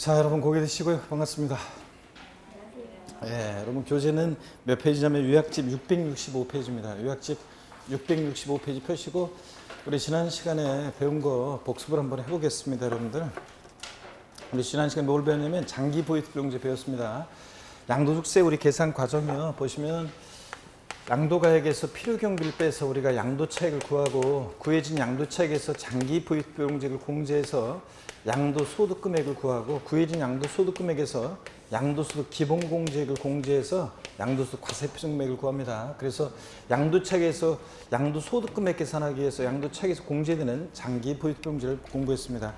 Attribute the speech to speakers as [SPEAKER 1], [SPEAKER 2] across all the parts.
[SPEAKER 1] 자, 여러분 고개 드시고요. 반갑습니다. 예, 여러분 교재는 몇 페이지냐면 요약집 665페이지입니다. 요약집 665페이지 펴시고 우리 지난 시간에 배운 거 복습을 한번 해보겠습니다, 여러분들. 우리 지난 시간에 뭘 배웠냐면 장기 보이투병제 배웠습니다. 양도숙세 우리 계산 과정이요. 보시면 양도가액에서 필요경비를 빼서 우리가 양도차익을 구하고 구해진 양도차익에서 장기 보이투병제를 공제해서 양도소득금액을 구하고 구해진 양도소득금액에서 양도소득 기본공제액을 공제해서 양도소득 과세표준금액을 구합니다. 그래서 양도차익에서 양도소득금액 계산하기 위해서 양도차익에서 공제되는 장기 보이투병제를 공부했습니다.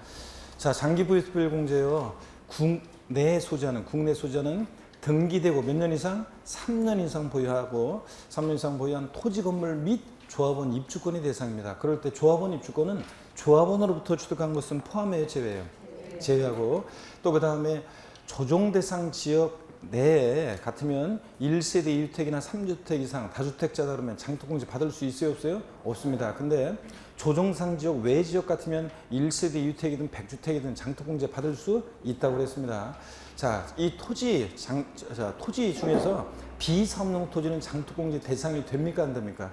[SPEAKER 1] 자, 장기 보이투병 공제요. 국내 소재는 등기되고 몇 년 이상? 3년 이상 보유하고 3년 이상 보유한 토지 건물 및 조합원 입주권이 대상입니다. 그럴 때 조합원 입주권은 조합원으로부터 취득한 것은 포함해요, 제외해요? 제외하고 또 그 다음에 조정 대상 지역 내에 같으면 1세대 2주택이나 3주택 이상 다주택자다 그러면 장터공제 받을 수 있어요, 없어요? 없습니다. 근데 조정상 지역 외 지역 같으면 1세대 2주택이든 100주택이든 장터공제 받을 수 있다고 그랬습니다. 자, 이 토지 중에서 비사업용 토지는 장터공제 대상이 됩니까, 안 됩니까?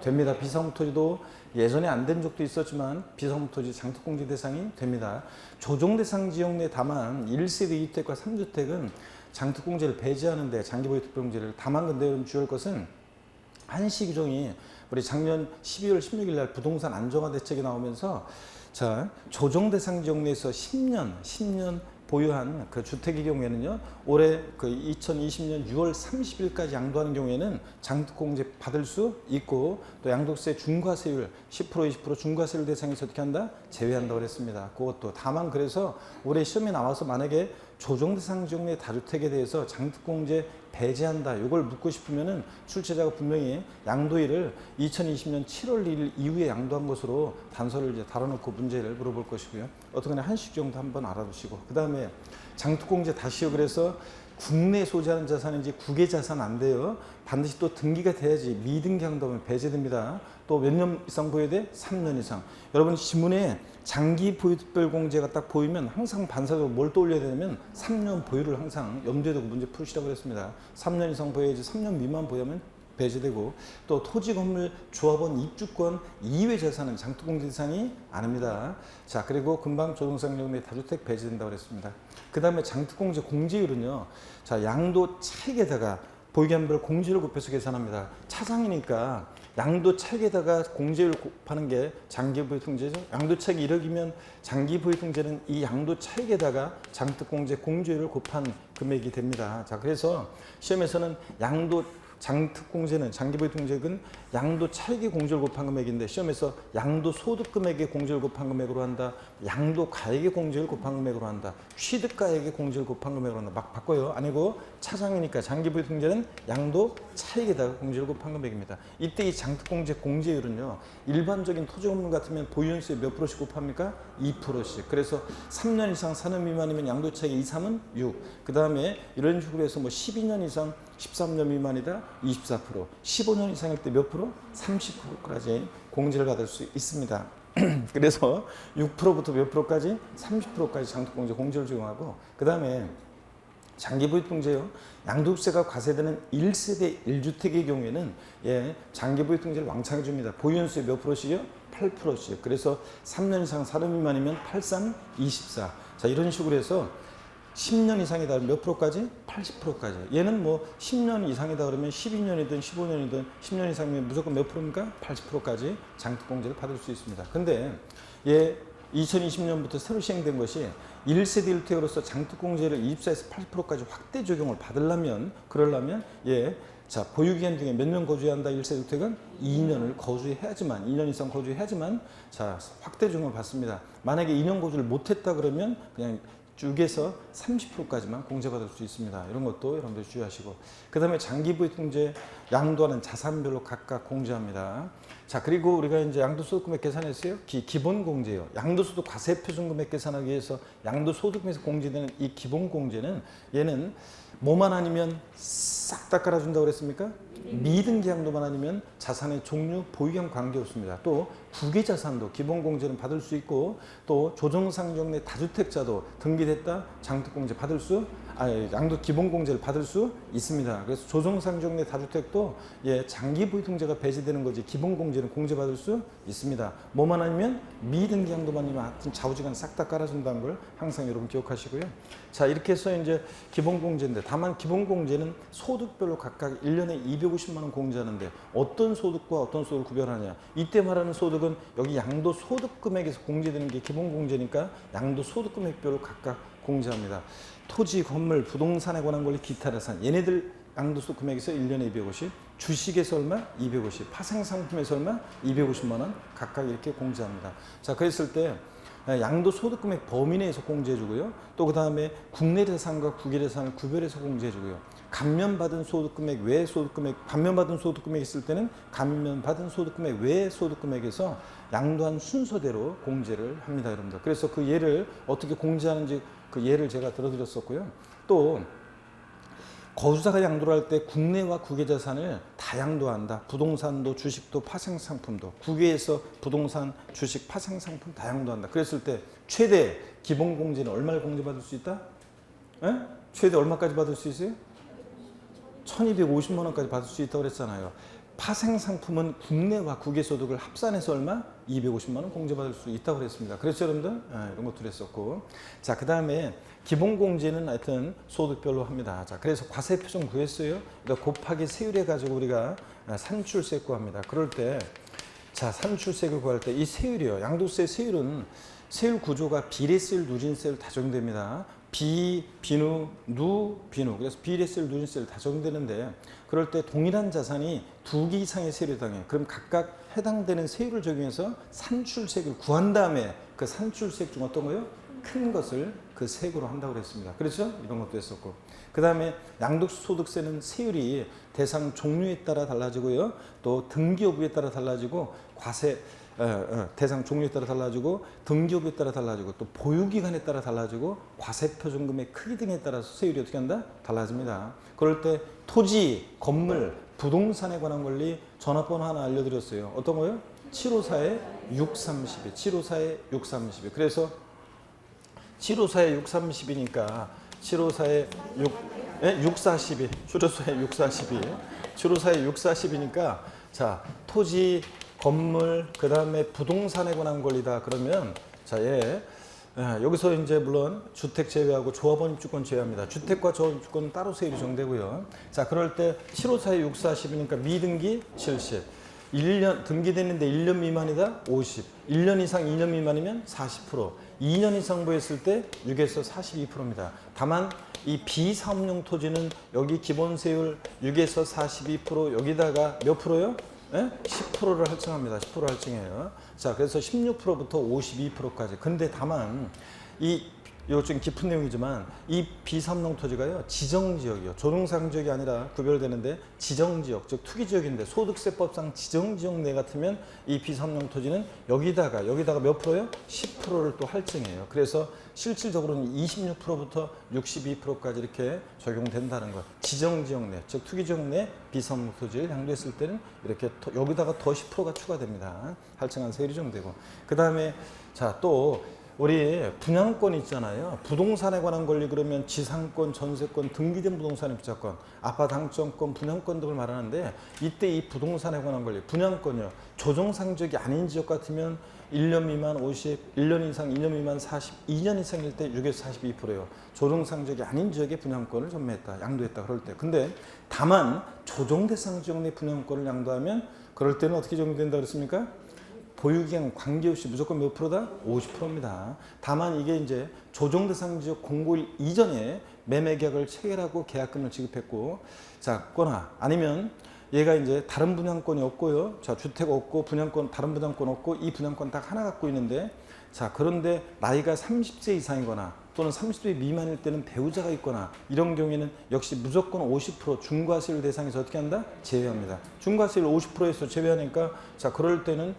[SPEAKER 1] 됩니다. 비사업용 토지도 예전에 안 된 적도 있었지만 비사업용 토지 장터공제 대상이 됩니다. 조정 대상 지역 내 다만 1세대 2주택과 3주택은 장터공제를 배제하는데 장기보유투병제를 다만 근데 주의할 것은 한시 규정이 우리 작년 12월 16일 날 부동산 안정화 대책이 나오면서 자, 조정 대상 지역 내에서 10년 보유한 그 주택의 경우에는요, 올해 그 2020년 6월 30일까지 양도하는 경우에는 장터공제 받을 수 있고 또 양도세 중과세율 10% 20% 중과세율 대상에서 어떻게 한다? 제외한다고 그랬습니다. 그것도 다만 그래서 올해 시험에 나와서 만약에 조정 대상 지역 내 다주택에 대해서 장터공제 배제한다. 이걸 묻고 싶으면은 출제자가 분명히 양도일을 2020년 7월 1일 이후에 양도한 것으로 단서를 이제 달아놓고 문제를 물어볼 것이고요. 어떻게나 한식 정도 한번 알아두시고 그 다음에 장터공제 다시요. 그래서 국내 소지하는 자산인지 국외 자산 안 돼요. 반드시 또 등기가 돼야지 미등기한 다음에 배제됩니다. 또 몇 년 이상 보여야 돼? 3년 이상. 여러분 지문에 장기 보유특별 공제가 딱 보이면 항상 반사적으로 뭘 떠올려야 되냐면 3년 보유를 항상 염두에 두고 문제 풀으시라고 그랬습니다. 3년 이상 보여야지 3년 미만 보유하면 배제되고 또 토지 건물 조합원 입주권 이외 재산은 장터공제 대상이 아닙니다. 자, 그리고 금방 조정상 내 다주택 배제된다고 그랬습니다. 그 다음에 장터공제 공제율은요. 자, 양도 차익에다가 보유기한별 공제율 곱해서 계산합니다. 차상이니까 양도 차익에다가 공제율 곱하는 게 장기보유통제죠. 양도 차익이 1억이면 장기보유통제는 이 양도 차익에다가 장터공제 공제율을 곱한 금액이 됩니다. 자, 그래서 시험에서는 장특공제는 장기보유통제액은 양도 차익의 공제를 곱한 금액인데 시험에서 양도 소득 금액의 공제를 곱한 금액으로 한다. 양도 가액의 공제를 곱한 금액으로 한다. 취득가액의 공제를 곱한 금액으로 한다. 막 바꿔요. 아니고 차상이니까 장기보유통제는 양도 차익에다가 공제를 곱한 금액입니다. 이때 이 장특공제 공제율은요. 일반적인 토지 건물 같으면 보유연수에 몇 프로씩 곱합니까? 2%씩. 그래서 3년 이상 4년 미만이면 양도 차익 2, 3은 6. 그 다음에 이런 식으로 해서 뭐 12년 이상 13년 미만이다 24%, 15년 이상일 때 몇 프로? 30%까지 공제를 받을 수 있습니다. 그래서 6%부터 몇 프로까지? 30%까지 장터공제 공제를 적용하고 그 다음에 장기보유통제요. 양도세가 과세되는 1세대 1주택의 경우에는 장기보유통제를 왕창 줍니다. 보유연수의 몇 프로씩이요? 8%씩. 그래서 3년 이상 4년 미만이면 83, 24. 자, 이런 식으로 해서 10년 이상이다 그러면 몇 프로까지? 80%까지. 얘는 뭐 10년 이상이다 그러면 12년이든 15년이든 10년 이상이면 무조건 몇 프로입니까? 80%까지 장터공제를 받을 수 있습니다. 근데 2020년부터 새로 시행된 것이 1세대 1주택으로서 장터공제를 24에서 80%까지 확대 적용을 받으려면 자, 보유기간 중에 몇 년 거주해야 한다? 1세대 1주택은 2년을 거주해야지만 2년 이상 거주해야지만 자, 확대 적용을 받습니다. 만약에 2년 거주를 못했다 그러면 그냥 쭉에서 30%까지만 공제받을 수 있습니다. 이런 것도 여러분들 주의하시고 그 다음에 장기보유통제 양도하는 자산별로 각각 공제합니다. 자, 그리고 우리가 이제 양도소득금액 계산했어요. 기본공제요. 양도소득 과세표준금액 계산하기 위해서 양도소득금에서 공제되는 이 기본공제는 얘는 뭐만 아니면 싹 다 깔아준다고 그랬습니까? 미등기 양도만 아니면 자산의 종류, 보유경 관계없습니다. 또 국외자산도 기본공제는 받을 수 있고 또 조정상정 내 다주택자도 등기됐다 장특공제 받을 수 양도 기본공제를 받을 수 있습니다. 그래서 조정상정 내 다주택도 장기보유등재가 배제되는 거지 기본공제는 공제받을 수 있습니다. 뭐만 아니면 미등기 양도만 아니면 하여튼 좌우지간 싹 다 깔아준다는 걸 항상 여러분 기억하시고요. 자, 이렇게 해서 이제 기본공제인데 다만 기본공제는 소득별로 각각 1년에 250만 원 공제하는데 어떤 소득과 어떤 소득을 구별하냐. 이때 말하는 소득은 여기 양도소득금액에서 공제되는 게 기본공제니까 양도소득금액별로 각각 공제합니다. 토지, 건물, 부동산에 관한 권리, 기타 자산 얘네들 양도소득 금액에서 1년에 250, 주식에서 얼마? 250, 파생상품에서 얼마? 250만 원 각각 이렇게 공제합니다. 자, 그랬을 때 양도소득금액 범위 내에서 공제해주고요. 또 그 다음에 국내 대상과 국외 대상을 구별해서 공제해주고요. 감면받은 소득금액 외 소득금액, 감면받은 소득금액 있을 때는 감면받은 소득금액 외 소득금액에서 양도한 순서대로 공제를 합니다, 여러분들. 그래서 그 예를 어떻게 공제하는지 그 예를 제가 들어드렸었고요. 또 거주자가 양도를 할 때 국내와 국외 자산을 다 양도한다. 부동산도 주식도 파생상품도 국외에서 부동산, 주식, 파생상품 다 양도한다. 그랬을 때 최대 기본공제는 얼마를 공제받을 수 있다? 에? 최대 얼마까지 받을 수 있어요? 1250만 원까지 받을 수 있다고 그랬잖아요. 파생상품은 국내와 국외 소득을 합산해서 얼마? 250만 원 공제받을 수 있다고 그랬습니다. 그렇죠, 여러분들? 이런 것도 그랬었고. 자, 그 다음에 기본공제는 하여튼 소득별로 합니다. 자, 그래서 과세표준 구했어요. 그러니까 곱하기 세율해 가지고 우리가 산출세 구합니다. 그럴 때, 자, 산출세를 구할 때 이 세율이요. 양도세 세율은 세율 구조가 비례세율, 누진세율 다 적용됩니다. 비누, 비누. 그래서 비례세율, 누진세율 다 적용되는데 그럴 때 동일한 자산이 2개 이상의 세율에 해당해요. 그럼 각각 해당되는 세율을 적용해서 산출세액을 구한 다음에 그 산출세액 중 어떤 거요? 큰 것을 그 세액으로 한다고 그랬습니다. 그렇죠? 이런 것도 했었고. 그 다음에 양도소득세는 세율이 대상 종류에 따라 달라지고요. 또 등기여부에 따라 달라지고 대상 종류에 따라 달라지고 등기여부에 따라 달라지고 또 보유기간에 따라 달라지고 과세표준금의 크기 등에 따라서 세율이 어떻게 한다? 달라집니다. 그럴 때 토지, 건물, 부동산에 관한 권리 전화번호 하나 알려드렸어요. 어떤 거요? 754-6312 754-6312 그래서 754-6312니까 754-6412 줄여서 642 754-6412니까 자, 토지, 건물, 그 다음에 부동산에 관한 권리다. 그러면 자, 여기서 이제 물론 주택 제외하고 조합원 입주권 제외합니다. 주택과 조합원 입주권은 따로 세율이 정되고요. 자, 그럴 때 754-6412니까 미등기 70, 1년 등기됐는데 1년 미만이다 50, 1년 이상 2년 미만이면 40%, 2년 이상 보였을 때 6에서 42%입니다. 다만 이 비사업용 토지는 여기 기본세율 6에서 42% 여기다가 몇 프로요? 10%를 할증합니다. 10% 할증해요. 자, 그래서 16%부터 52%까지. 근데 다만 이거 좀 깊은 내용이지만 이 비삼농 토지가요 지정지역이요. 조동상지역이 아니라 구별되는데 지정지역, 즉 투기지역인데 소득세법상 지정지역 내 같으면 이 비삼농 토지는 여기다가 몇 프로요? 10%를 또 할증해요. 그래서 실질적으로는 26%부터 62%까지 이렇게 적용된다는 것. 지정지역 내, 즉 투기지역 내 비삼농 토지를 양도했을 때는 이렇게 여기다가 더 10%가 추가됩니다. 할증한 세율이 좀 되고. 그 다음에 자, 또 우리 분양권 있잖아요. 부동산에 관한 권리 그러면 지상권, 전세권, 등기된 부동산의 비자권, 아파트 당첨권, 분양권 등을 말하는데 이때 이 부동산에 관한 권리, 분양권이요. 조정상지역이 아닌 지역 같으면 1년 미만 50, 1년 이상 2년 미만 40, 2년 이상일 때 6에서 42%예요. 조정상지역이 아닌 지역에 분양권을 전매했다, 양도했다 그럴 때. 근데 다만 조정대상 지역 내 분양권을 양도하면 그럴 때는 어떻게 적용된다 그랬습니까? 보유기간 관계없이 무조건 몇 프로다? 50%입니다. 다만 이게 이제 조정대상 지역 공고일 이전에 매매계약을 체결하고 계약금을 지급했고, 자, 거나 아니면 얘가 이제 다른 분양권이 없고요. 자, 주택 없고 분양권, 다른 분양권 없고 이 분양권 딱 하나 갖고 있는데, 자, 그런데 나이가 30세 이상이거나 또는 30세 미만일 때는 배우자가 있거나 이런 경우에는 역시 무조건 50% 중과세율 대상에서 어떻게 한다? 제외합니다. 중과세율 50%에서 제외하니까 자, 그럴 때는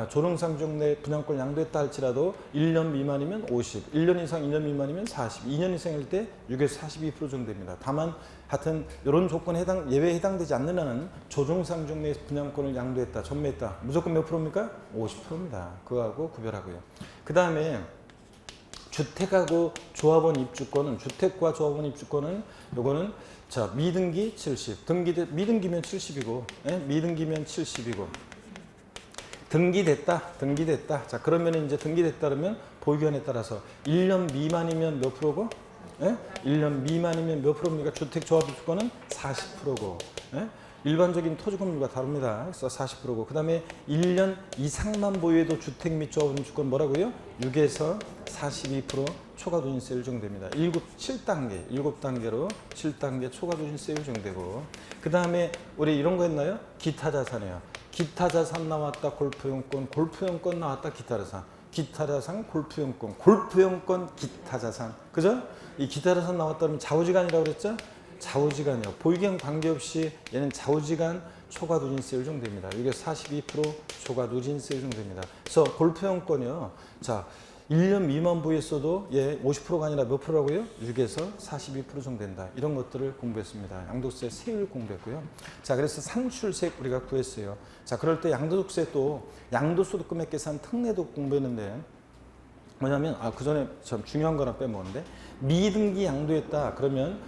[SPEAKER 1] 조롱상종 내 분양권 양도했다 할지라도 1년 미만이면 50, 1년 이상 2년 미만이면 40, 2년 이상일 때 6에서 42% 정도 됩니다. 다만 하여튼 이런 조건에 예외에 해당되지 않는 한은 조정상종 내 분양권을 양도했다, 전매했다. 무조건 몇 프로입니까? 50%입니다. 그거하고 구별하고요. 그 다음에 주택하고 조합원 입주권은, 주택과 조합원 입주권은 요거는 자, 미등기 70, 미등기면 70이고, 미등기면 70이고, 등기됐다. 자, 그러면 이제 등기됐다 그러면 보유기한에 따라서 1년 미만이면 몇 프로고? 1년 미만이면 몇 프로입니까? 주택조합 입주권은 40%고, 일반적인 토지건물과 다릅니다. 그래서 40%고, 그 다음에 1년 이상만 보유해도 주택 및 조합원 입주권 뭐라고요? 6에서 42% 초과도진세 일정됩니다. 7단계로 7단계 초과도진세 일정되고, 그 다음에 우리 이런 거 했나요? 기타 자산이에요. 기타 자산 나왔다, 골프용권 나왔다, 기타 자산. 기타 자산, 골프용권, 기타 자산. 그죠? 이 기타 자산 나왔다 그러면 좌우지간이라고 그랬죠? 좌우지간이요. 보유기한 관계없이 얘는 좌우지간 초과누진세 일정됩니다. 이게 42% 초과누진세 일정됩니다. 그래서 골프용권이요. 자, 1년 미만 보유했어도 얘 50%가 아니라 몇 프로라고요? 6에서 42% 정도 된다. 이런 것들을 공부했습니다. 양도세 세율 공부했고요. 자, 그래서 상출세 우리가 구했어요. 자, 그럴 때 양도소득세 또 양도소득 금액 계산 특례도 공부했는데 뭐냐면 그 전에 참 중요한 거나 빼먹었는데 미등기 양도했다. 그러면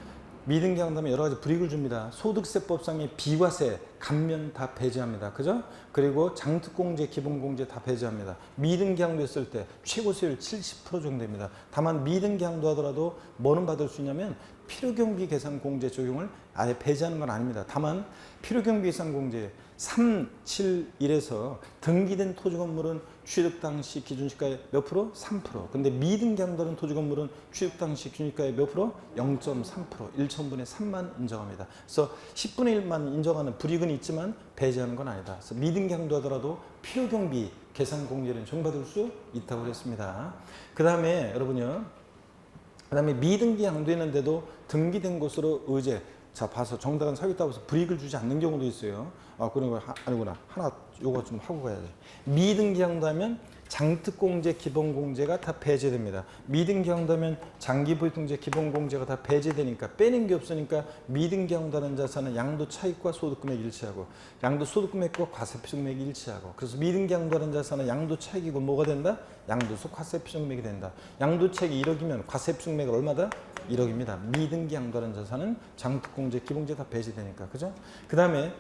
[SPEAKER 1] 미등기 양도하면 여러 가지 불이익을 줍니다. 소득세법상의 비과세, 감면 다 배제합니다. 그죠? 그리고 장특공제, 기본공제 다 배제합니다. 미등기 양도했을 때 최고세율 70% 정도 됩니다. 다만 미등기 양도하더라도 뭐는 받을 수 있냐면 필요경비 계산 공제 적용을 아예 배제하는 건 아닙니다. 다만 필요경비 계산 공제 371에서 등기된 토지건물은 취득 당시 기준시가의 몇 프로? 3%. 근데 미등기 양도하는 토지건물은 취득 당시 기준시가의 몇 프로? 0.3%. 1천분의 3만 인정합니다. 그래서 10분의 1만 인정하는 불이익은 있지만 배제하는 건 아니다. 그래서 미등기 양도하더라도 필요경비 계산 공제는 적용받을 수 있다고 그랬습니다. 그 다음에 여러분요. 그 다음에 미등기 양도했는데도 등기된 곳으로 의제. 자, 봐서 정당한 사유있다고 해서 불이익을 주지 않는 경우도 있어요. 그런 거 아니구나. 하나 요거 좀 하고 가야 돼. 미등기 양도하면 장특공제, 기본공제가 다 배제됩니다. 미등기 양도하면 장기보유통제, 기본공제가 다 배제되니까 빼는 게 없으니까 미등기 양도하는 자산은 양도 차익과 소득금액 일치하고 양도 소득금액과 과세표준금액이 일치하고 그래서 미등기 양도하는 자산은 양도 차익이고 뭐가 된다? 양도소 과세표준금액이 된다. 양도 차익이 1억이면 과세표준금액은 얼마다? 1억입니다. 미등기 양도하는 자산은 장특공제, 기본공제 다 배제되니까. 그죠? 그 다음에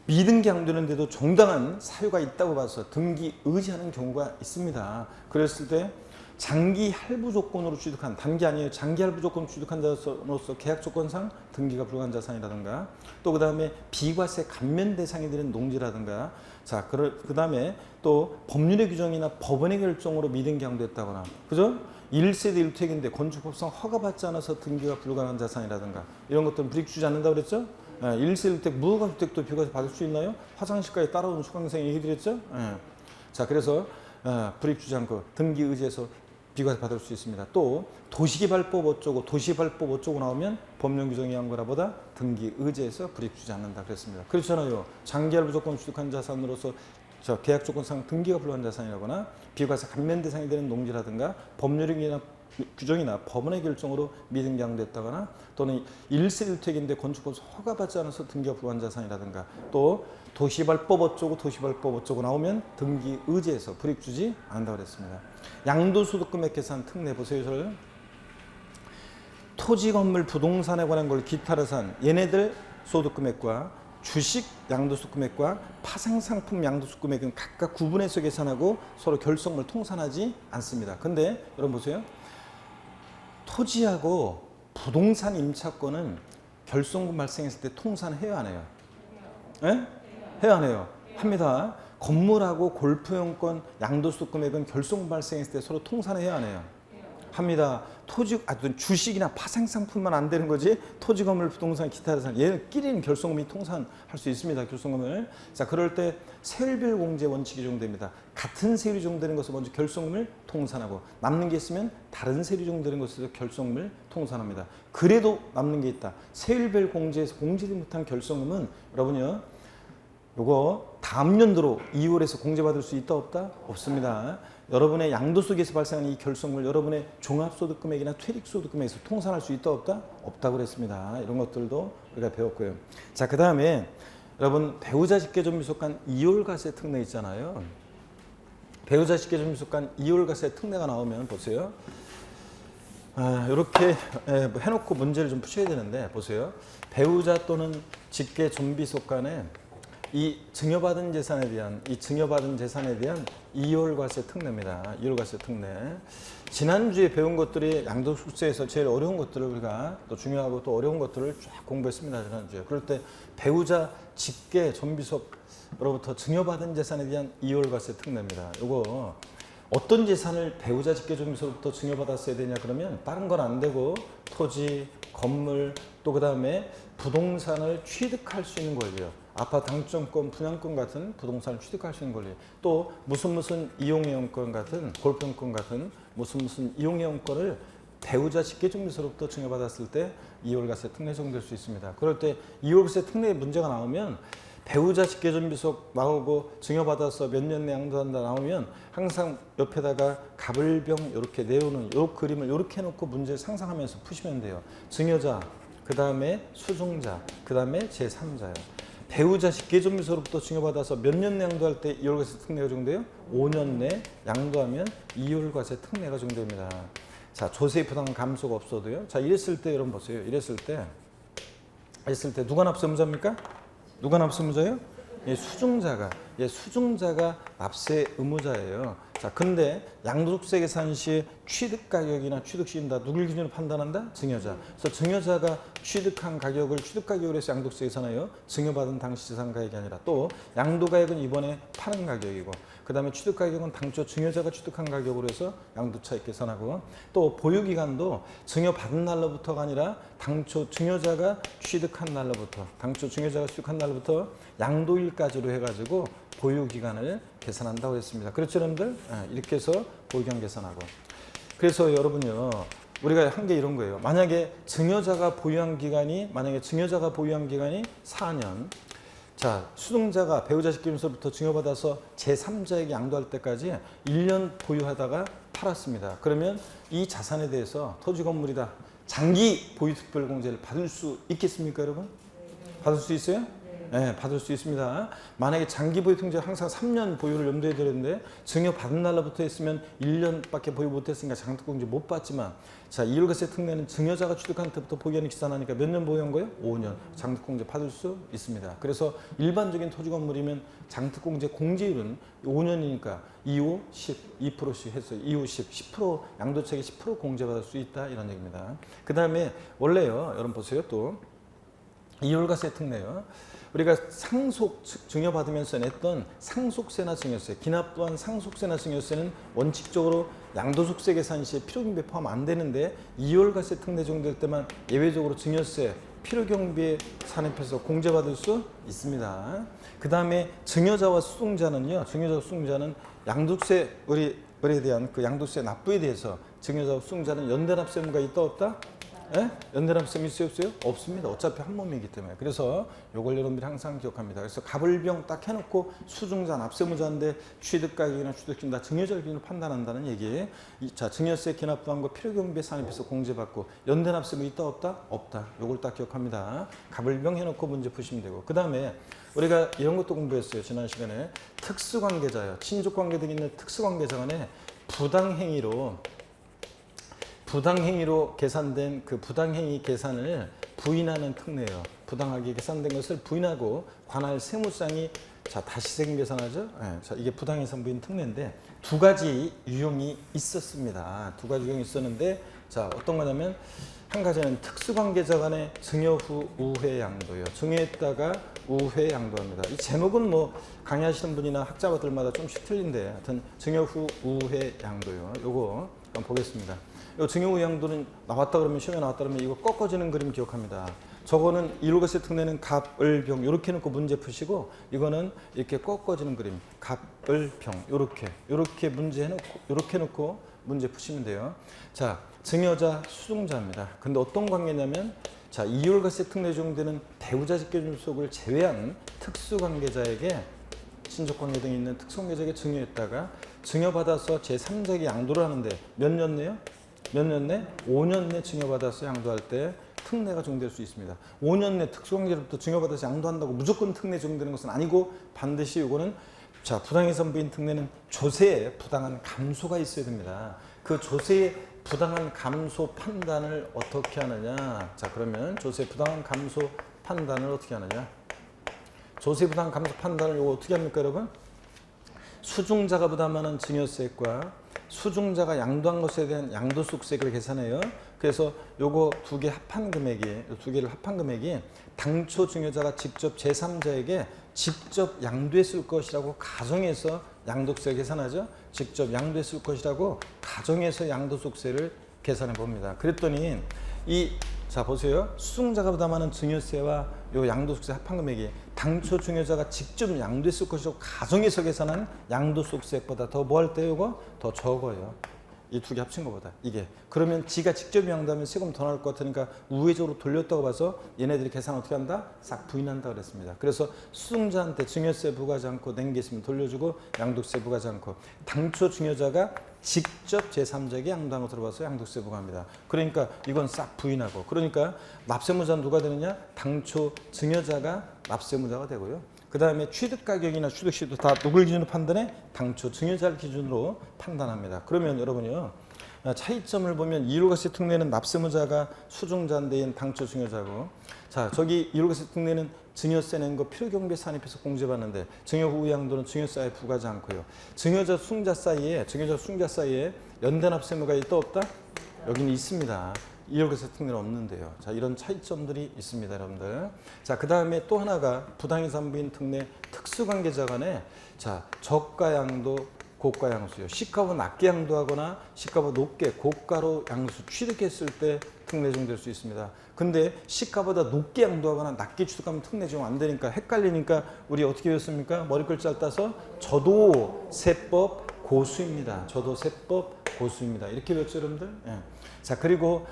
[SPEAKER 1] 미등기 양도하는데도 정당한 사유가 있다고 봐서 등기 의지하는 경우가 있습니다. 그랬을 때 장기 할부 조건으로 취득한, 단기 아니에요. 장기 할부 조건으로 취득한 자로서 계약 조건상 등기가 불가한 자산이라든가 또 그 다음에 비과세 감면 대상이 되는 농지라든가 자, 그 다음에 또 법률의 규정이나 법원의 결정으로 미등기 양도했다거나 그죠? 1세대 1택인데 건축법상 허가받지 않아서 등기가 불가한 자산이라든가 이런 것들은 불이익 주지 않는다고 그랬죠? 1세 1택 무허가 주택도 비과세 받을 수 있나요? 화장실까지 따라오는 수강생 얘기 드렸죠? 자, 그래서 불이익 주지 않고 등기 의지해서 비과세 받을 수 있습니다. 또 도시개발법 어쩌고 도시개발법 어쩌고 나오면 법령 규정이 한 거라 보다 등기 의지해서 불이익 주지 않는다 그랬습니다. 그렇잖아요. 장기할부 조건 취득한 자산으로서 계약 조건상 등기가 불가한 자산이라거나 비과세 감면 대상이 되는 농지라든가 법률이나 규정이나 법원의 결정으로 미등기 양도했다거나 또는 1세 1택인데 건축법에서 허가받지 않아서 등기가 불가한 자산이라든가 또 도시개발법 어쩌고 나오면 등기 의지해서 불이익 주지 않는다고 그랬습니다. 양도소득금액 계산 특례 보세요. 저를 토지 건물 부동산에 관한 걸 기타자산 얘네들 소득금액과 주식 양도소득금액과 파생상품 양도소득금액은 각각 구분해서 계산하고 서로 결성물 통산하지 않습니다. 근데 여러분 보세요. 토지하고 부동산 임차권은 결손금 발생했을 때 통산해야 안 해요? 예? 해야 안 해요? 합니다. 건물하고 골프용권 양도소득 금액은 결손금 발생했을 때 서로 통산해야 안 해요? 합니다. 주식이나 파생상품만 안 되는 거지 토지, 건물, 부동산, 기타 자산 얘네끼리는 결손금이 통산할 수 있습니다. 결손금을. 자, 그럴 때 세율별 공제 원칙이 적용됩니다. 같은 세율이 적용되는 것을 먼저 결손금을 통산하고 남는 게 있으면 다른 세율이 적용되는 것에서 결손금을 통산합니다. 그래도 남는 게 있다. 세율별 공제에서 공제되지 못한 결손금은 여러분요 요거 다음 연도로 2월에서 공제받을 수 있다 없다? 없습니다. 여러분의 양도소득에서 발생하는 이 결손물 여러분의 종합소득금액이나 퇴직소득금액에서 통산할 수 있다 없다? 없다고 그랬습니다. 이런 것들도 우리가 배웠고요. 자, 그 다음에 여러분 배우자 직계존비속간 이월과세 특례 있잖아요. 배우자 직계존비속간 이월과세 특례가 나오면 보세요. 이렇게 해놓고 문제를 좀 푸셔야 되는데 보세요. 배우자 또는 직계존비속간에 이 증여받은 재산에 대한 이월과세 특례입니다. 이월과세 특례. 지난주에 배운 것들이 양도소득세에서 제일 어려운 것들을 우리가 또 중요하고 또 어려운 것들을 쫙 공부했습니다. 지난주에. 그럴 때 배우자 직계존비속으로부터 증여받은 재산에 대한 이월과세 특례입니다. 요거 어떤 재산을 배우자 직계존비속으로부터 증여받았어야 되냐 그러면 다른 건 안 되고 토지, 건물 또 그다음에 부동산을 취득할 수 있는 권리요. 아파트 당첨권, 분양권 같은 부동산을 취득할 수 있는 권리. 또 무슨 이용이용권 같은 골프용권 같은 무슨 이용이용권을 배우자 직계존비속으로부터 증여받았을 때 이월과세 특례 적용될 수 있습니다. 그럴 때 이월과세 특례에 문제가 나오면 배우자 직계존비속 나오고 증여받아서 몇 년 내 양도한다 나오면 항상 옆에다가 갑을병 이렇게 내오는 요 그림을 이렇게 해놓고 문제를 상상하면서 푸시면 돼요. 증여자, 그 다음에 수증자, 그 다음에 제3자요. 배우자 직계존비속으로부터 증여받아서 몇 년 내 양도할 때 이월과세 특례가 적용돼요? 5년 내 양도하면 이월과세 특례가 적용됩니다. 자, 조세 부담 감소가 없어도요. 자, 이랬을 때 여러분 보세요. 이랬을 때 누가 납세의무자입니까? 누가 납세의무자예요? 수증자가 납세 의무자예요. 자, 근데 양도소득세 계산 시 취득 가격이나 취득 시입니다. 누굴 기준으로 판단한다? 증여자. 그래서 증여자가 취득한 가격을 취득 가격으로 해서 양도소득세 계산해요. 증여받은 당시 재산 가격이 아니라 또 양도 가격은 이번에 파는 가격이고 그다음에 취득 가격은 당초 증여자가 취득한 가격으로 해서 양도차익 계산하고 또 보유 기간도 증여받은 날로부터가 아니라 당초 증여자가 취득한 날로부터 양도일까지로 해가지고 보유 기간을 계산한다고 했습니다. 그렇죠, 여러분들? 이렇게 해서 보유 기간 계산하고. 그래서 여러분요, 우리가 한 게 이런 거예요. 만약에 증여자가 보유한 기간이 4년. 자, 수증자가 배우자 직계존비속으로부터 증여받아서 제3자에게 양도할 때까지 1년 보유하다가 팔았습니다. 그러면 이 자산에 대해서 토지 건물이다. 장기 보유 특별공제를 받을 수 있겠습니까, 여러분? 받을 수 있어요? 네, 받을 수 있습니다. 만약에 장기 보유 통제 항상 3년 보유를 염두에 두는데 증여 받은 날로부터 했으면 1년밖에 보유 못했으니까 장특공제 못 받지만 자, 이월과세 특례는 증여자가 취득한 때부터 보유하는 기산하니까 몇 년 보유한 거예요? 5년. 장특공제 받을 수 있습니다. 그래서 일반적인 토지 건물이면 장특공제 공제율은 5년이니까 2호 10, 2%씩 해서 2호 10% 양도차익의 10% 공제받을 수 있다 이런 얘기입니다. 그 다음에 원래요, 여러분 보세요 또 이월과세 특례요. 우리가 상속 증여받으면서 냈던 상속세나 증여세, 기납 또한 상속세나 증여세는 원칙적으로 양도소득세 계산 시에 필요경비에 포함 안 되는데 이월과세 특례 적용될 때만 예외적으로 증여세, 필요경비에 산입해서 공제받을 수 있습니다. 그 다음에 증여자와 수증자는 양도세에 대한 그 양도세 납부에 대해서 증여자와 수증자는 연대납세 의무가 있다 없다? 예? 연대납세 있어요 없어요? 없습니다. 어차피 한 몸이기 때문에. 그래서 요걸 여러분들이 항상 기억합니다. 그래서 갑을병 딱 해놓고 수증자 납세의무자인데 취득가격이나 취득금 다 증여자를 기준으로 판단한다는 얘기예요. 자, 증여세 기납부한 거 필요경비에 산입해서 공제받고 연대납세 의무 있다 없다? 없다. 요걸 딱 기억합니다. 갑을병 해놓고 문제 푸시면 되고 그 다음에 우리가 이런 것도 공부했어요. 지난 시간에 특수관계자요. 친족관계 등이 있는 특수관계자 간에 부당행위로 계산된 그 부당행위 계산을 부인하는 특례예요. 부당하게 계산된 것을 부인하고 관할 세무상이 자 다시 세금 계산하죠. 네, 자 이게 부당해산 부인 특례인데 두 가지 유형이 있었습니다. 두 가지 유형이 있었는데 자 어떤 거냐면 한 가지는 특수관계자 간의 증여 후 우회 양도요. 증여했다가 우회 양도합니다. 이 제목은 뭐 강의하시는 분이나 학자들마다 좀씩 틀린데 하여튼 증여 후 우회 양도요. 요거 한번 보겠습니다. 이 증여 후 양도는 나왔다 그러면 시험에 나왔다 그러면 이거 꺾어지는 그림 기억합니다. 저거는 이월과세 특례는 갑을병 이렇게 놓고 문제 푸시고 이거는 이렇게 꺾어지는 그림 갑을병 요렇게 문제 해놓고 이렇게 놓고 문제 푸시면 돼요. 자, 증여자 수증자입니다. 근데 어떤 관계냐면 자, 이율과세 특례적용되는 배우자 직계존속을 제외한 특수관계자에게 친족관계 등이 있는 특수관계자에게 증여했다가 증여받아서 제3자에게 양도를 하는데 몇 년 내요? 몇 년 내? 5년 내 증여받아서 양도할 때 특례가 적용될 수 있습니다. 5년 내 특수관계로부터 증여받아서 양도한다고 무조건 특례 적용되는 것은 아니고 반드시 이거는 자, 부당해산부인 특례는 조세에 부당한 감소가 있어야 됩니다. 그 조세의 부당한 감소 판단을 어떻게 하느냐? 자, 그러면 조세 부당한 감소 판단을 어떻게 하느냐? 조세 부당한 감소 판단을 이거 어떻게 합니까, 여러분? 수중자가 부담하는 증여세액과 수중자가 양도한 것에 대한 양도소득세액을 계산해요. 그래서 요거 두 개 합한 금액이, 두 개를 합한 금액이 당초 증여자가 직접 제3자에게 직접 양도했을 것이라고 가정해서 양도세 계산하죠. 직접 양도했을 것이라고 가정해서 양도소득세를 계산해 봅니다. 그랬더니 자 보세요. 수중자가 부담하는 증여세와 요 양도소득세 합한 금액이 당초 증여자가 직접 양도했을 것이라고 가정해서 계산한 양도소득세액보다 더 뭐 할 때 요거 더 적어요. 이 두 개 합친 것보다 이게. 그러면 지가 직접 양도하면 세금 더 나올 것 같으니까 우회적으로 돌렸다고 봐서 얘네들이 계산 어떻게 한다? 싹 부인한다 그랬습니다. 그래서 수중자한테 증여세 부과하지 않고 낸 게 있으면 돌려주고 양도세 부과하지 않고 당초 증여자가 직접 제3자에게 양도한 것으로 봐서 양도세 부과합니다. 그러니까 이건 싹 부인하고 그러니까 납세무자는 누가 되느냐? 당초 증여자가 납세무자가 되고요. 그 다음에 취득가격이나 취득시도 다 누굴 기준으로 판단해? 당초 증여자를 기준으로 판단합니다. 그러면 여러분요. 차이점을 보면 이율과세 특례는 납세무자가 수중자인데 당초 증여자고 자 저기 이율과세 특례는 증여세 낸 거 필요경비 산입해서 공제받는데 증여 후 양도는 증여세에 부과하지 않고요. 증여자 수중자 사이에 연대 납세무가 있다 없다? 여기는 있습니다. 이율과세 특례는 없는데요. 자, 이런 차이점들이 있습니다, 여러분들. 자, 그 다음에 또 하나가 부당해산부인 특례 특수관계자 간에 자, 저가양도, 고가양수요. 시가보다 낮게 양도하거나 시가보다 높게 고가로 양수 취득했을 때 특례 적용될 수 있습니다. 근데 시가보다 높게 양도하거나 낮게 취득하면 특례 적용 안 되니까 헷갈리니까 우리 어떻게 배웠습니까? 머리 글자를 따서 저도세법 고수입니다. 저도세법 고수입니다. 이렇게 배웠죠, 여러분들? 예. 자, 그리고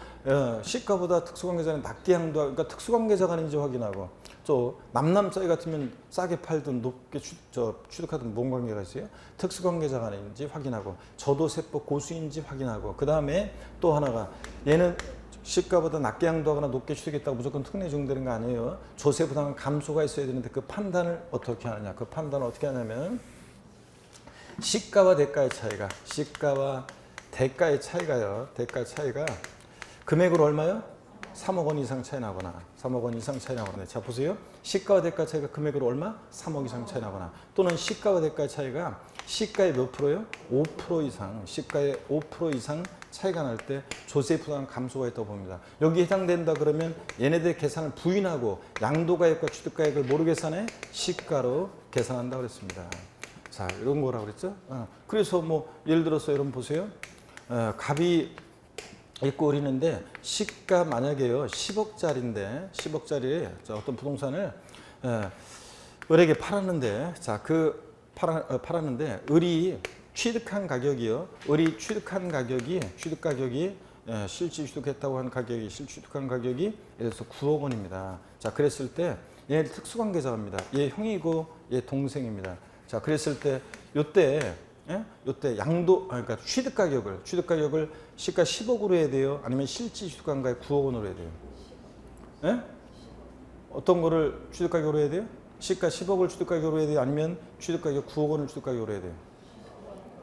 [SPEAKER 1] 시가보다 특수관계자는 낮게 양도하고 그러니까 특수관계자가 아닌지 확인하고 또 남남 사이 같으면 싸게 팔든 높게 취득하든 뭔 관계가 있어요? 특수관계자가 아닌지 확인하고 저도세법 고수인지 확인하고 그 다음에 또 하나가 얘는 시가보다 낮게 양도하거나 높게 취득했다고 무조건 특례 적용되는 거 아니에요. 조세 부담 감소가 있어야 되는데 그 판단을 어떻게 하느냐? 그 판단을 어떻게 하냐면 시가와 대가의 차이가 시가와 대가의 차이가요. 대가의 차이가 금액으로 얼마요? 3억 원 이상 차이 나거나 3억 원 이상 차이 나거나 자 보세요. 시가와 대가 차이가 금액으로 얼마? 3억 이상 차이 나거나 또는 시가와 대가의 차이가 시가의 몇 프로요? 5% 이상 시가의 5% 이상 차이가 날 때 조세 부담 감소가 있다고 봅니다. 여기 해당된다 그러면 얘네들 계산을 부인하고 양도가액과 취득가액을 뭐로 계산해? 시가로 계산한다고 그랬습니다. 자 이런 거라고 그랬죠? 그래서 뭐 예를 들어서 여러분 보세요. 갑이 있고 어리는데 시가 만약에요 10억짜리인데 10억짜리 어떤 부동산을 을에게 팔았는데 자 그 팔았는데 을이 취득한 가격이요 을이 취득한 가격이 취득 가격이 실질 취득했다고 한 가격이 실취득한 가격이 예를 들어서 9억 원입니다. 자 그랬을 때 얘 특수관계자입니다. 얘 형이고 얘 동생입니다. 자 그랬을 때 요때 양도 그러니까 취득 가격을 시가 10억으로 해야 돼요? 아니면 실질 취득한가에 9억 원으로 해야 돼요? 예? 어떤 거를 취득 가격으로 해야 돼요? 시가 10억을 취득 가격으로 해야 돼요? 아니면 취득 가격 9억 원을 취득 가격으로 해야 돼요?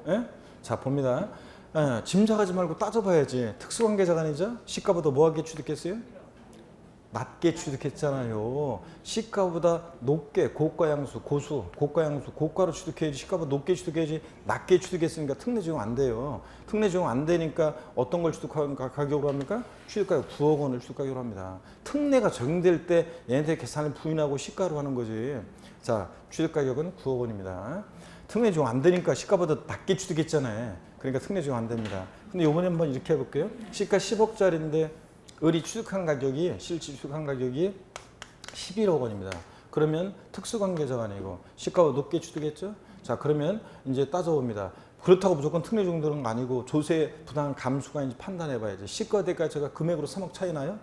[SPEAKER 1] 예? 자 봅니다. 짐작하지 말고 따져봐야지. 특수관계자가 아니죠? 시가보다 뭐하게 취득했어요? 낮게 취득했잖아요. 시가보다 높게 고가양수, 고가로 취득해야지 시가보다 높게 취득해야지 낮게 취득했으니까 특례 적용 안 돼요. 특례 적용 안 되니까 어떤 걸 취득한 가격으로 합니까? 취득가격 9억 원을 취득가격으로 합니다. 특례가 적용될 때 얘네들 계산을 부인하고 시가로 하는 거지. 자, 취득가격은 9억 원입니다. 특례 적용 안 되니까 시가보다 낮게 취득했잖아요. 그러니까 특례 적용 안 됩니다. 근데 이번에 한번 이렇게 해볼게요. 시가 10억짜리인데 을이 취득한 가격이 실질 취득한 가격이 11억 원입니다. 그러면 특수관계자가 아니고 시가보다 높게 취득했죠. 자 그러면 이제 따져봅니다. 그렇다고 무조건 특례 정도는 아니고 조세 부담 감수가 있는지 판단해봐야지. 시가 대가 제가 금액으로 3억 차이 나요?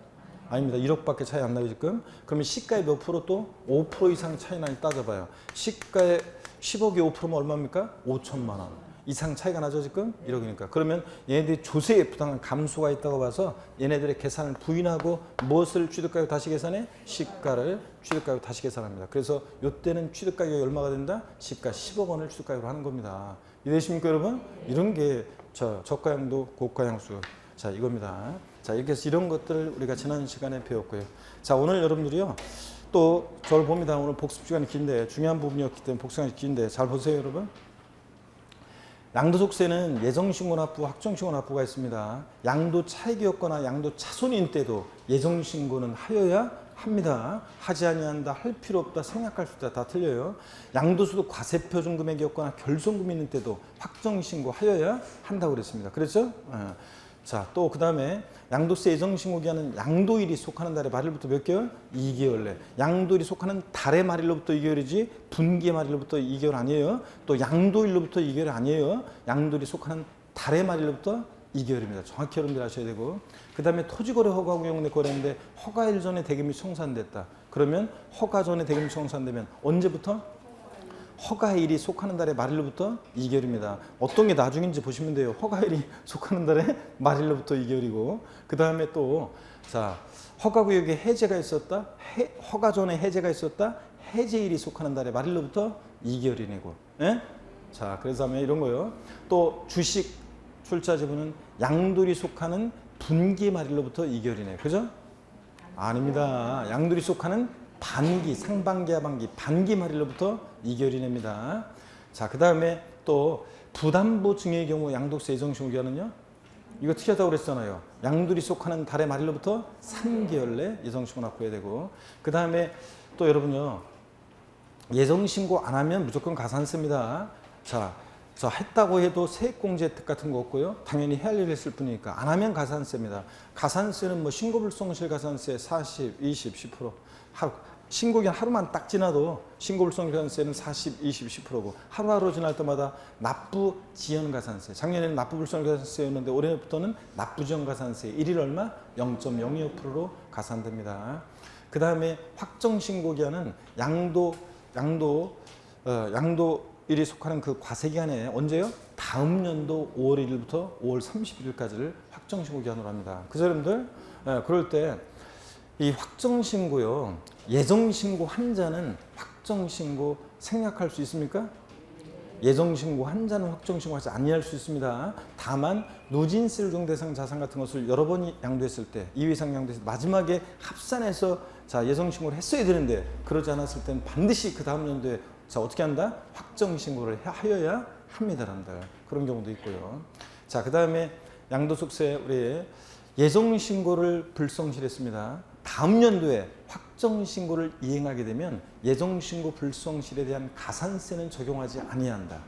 [SPEAKER 1] 아닙니다. 1억밖에 차이 안 나요 지금. 그러면 시가의 몇 프로 또 5% 이상 차이 나니 따져봐요. 시가의 10억에 5%면 얼마입니까? 5천만 원 이상 차이가 나죠 지금. 1억이니까. 그러면 얘네들이 조세에 부당한 감소가 있다고 봐서 얘네들의 계산을 부인하고 무엇을 취득가격 다시 계산해? 시가를 취득가격 다시 계산합니다. 그래서 이때는 취득가격이 얼마가 된다? 시가 10억 원을 취득가격으로 하는 겁니다. 이해되십니까 여러분? 이런 게 저가양도 고가양수 자 이겁니다. 자 이렇게 해서 이런 것들을 우리가 지난 시간에 배웠고요. 자 오늘 여러분들이요 또 저를 봅니다. 오늘 복습 시간이 긴데 중요한 부분이었기 때문에 복습 시간이 긴데 잘 보세요 여러분. 양도속세는 예정신고납부, 확정신고납부가 있습니다. 양도 차익이었거나 양도 차손인 때도 예정신고는 하여야 합니다. 하지 아니한다, 할 필요 없다, 생략할 수 있다 다 틀려요. 양도소득 과세표준 금액이었거나 결손금이 있는 때도 확정신고 하여야 한다고 그랬습니다. 그렇죠? 자, 또 그 다음에 양도세 예정신고기한은 양도일이 속하는 달의 말일부터 몇 개월? 2개월 내. 양도일이 속하는 달의 말일로부터 2개월이지 분기의 말일로부터 2개월 아니에요. 또 양도일로부터 2개월 아니에요. 양도일이 속하는 달의 말일로부터 2개월입니다. 정확히 여러분들 아셔야 되고. 그 다음에 토지거래 허가 구역내 거래인데 허가일 전에 대금이 청산됐다. 그러면 허가 전에 대금이 청산되면 언제부터? 허가일이 속하는 달의 말일로부터 2개월입니다. 어떤 게 나중인지 보시면 돼요. 허가일이 속하는 달의 말일로부터 2개월이고 그 다음에 또 자 허가구역에 해제가 있었다. 허가 전에 해제가 있었다. 해제일이 속하는 달의 말일로부터 2개월이네고. 예? 자 그래서 하면 이런 거요. 또 주식 출자 지분은 양도일이 속하는 분기 말일로부터 2개월이네. 그죠? 아닙니다. 양도일이 속하는 반기, 상반기, 하반기, 반기 말일로부터 2개월이 냅니다. 자, 그 다음에 또 부담부 증여의 경우 양도세 예정신고기한은요. 이거 특이하다고 그랬잖아요. 양도일이 속하는 달의 말일로부터 3개월 내 예정신고 납부해야 되고 그 다음에 또 여러분요. 예정신고 안 하면 무조건 가산세입니다. 자, 했다고 해도 세액공제 혜택 같은 거 없고요. 당연히 해야 할 일을 했을 뿐이니까 안 하면 가산세입니다. 가산세는 뭐 신고불성실 가산세 40, 20, 10% 하루 신고기한 하루만 딱 지나도 신고불성실 가산세는 40, 20, 10%고 하루하루 지날 때마다 납부지연 가산세 작년에는 납부불성실 가산세였는데 올해부터는 납부지연 가산세 일일 얼마? 0.02%로 가산됩니다. 그 다음에 확정신고기한은 양도일이 속하는 그 과세기간에 언제요? 다음 연도 5월 1일부터 5월 31일까지를 확정신고기한으로 합니다. 그래서 여러분들 그럴 때 이 확정신고요. 예정신고 한자는 확정신고 생략할 수 있습니까? 예정신고 한자는 확정신고하지 아니할 수 있습니다. 다만 누진세 유정 대상 자산 같은 것을 여러 번 양도했을 때 2회 이상 양도해서 마지막에 합산해서 자 예정신고를 했어야 되는데 그러지 않았을 때는 반드시 그 다음 연도에 자 어떻게 한다? 확정신고를 하여야 합니다란다. 그런 경우도 있고요. 자 그 다음에 양도속세 우리 예정신고를 불성실했습니다. 다음 연도에 확정신고를 이행하게 되면 예정신고 불성실에 대한 가산세는 적용하지 아니한다.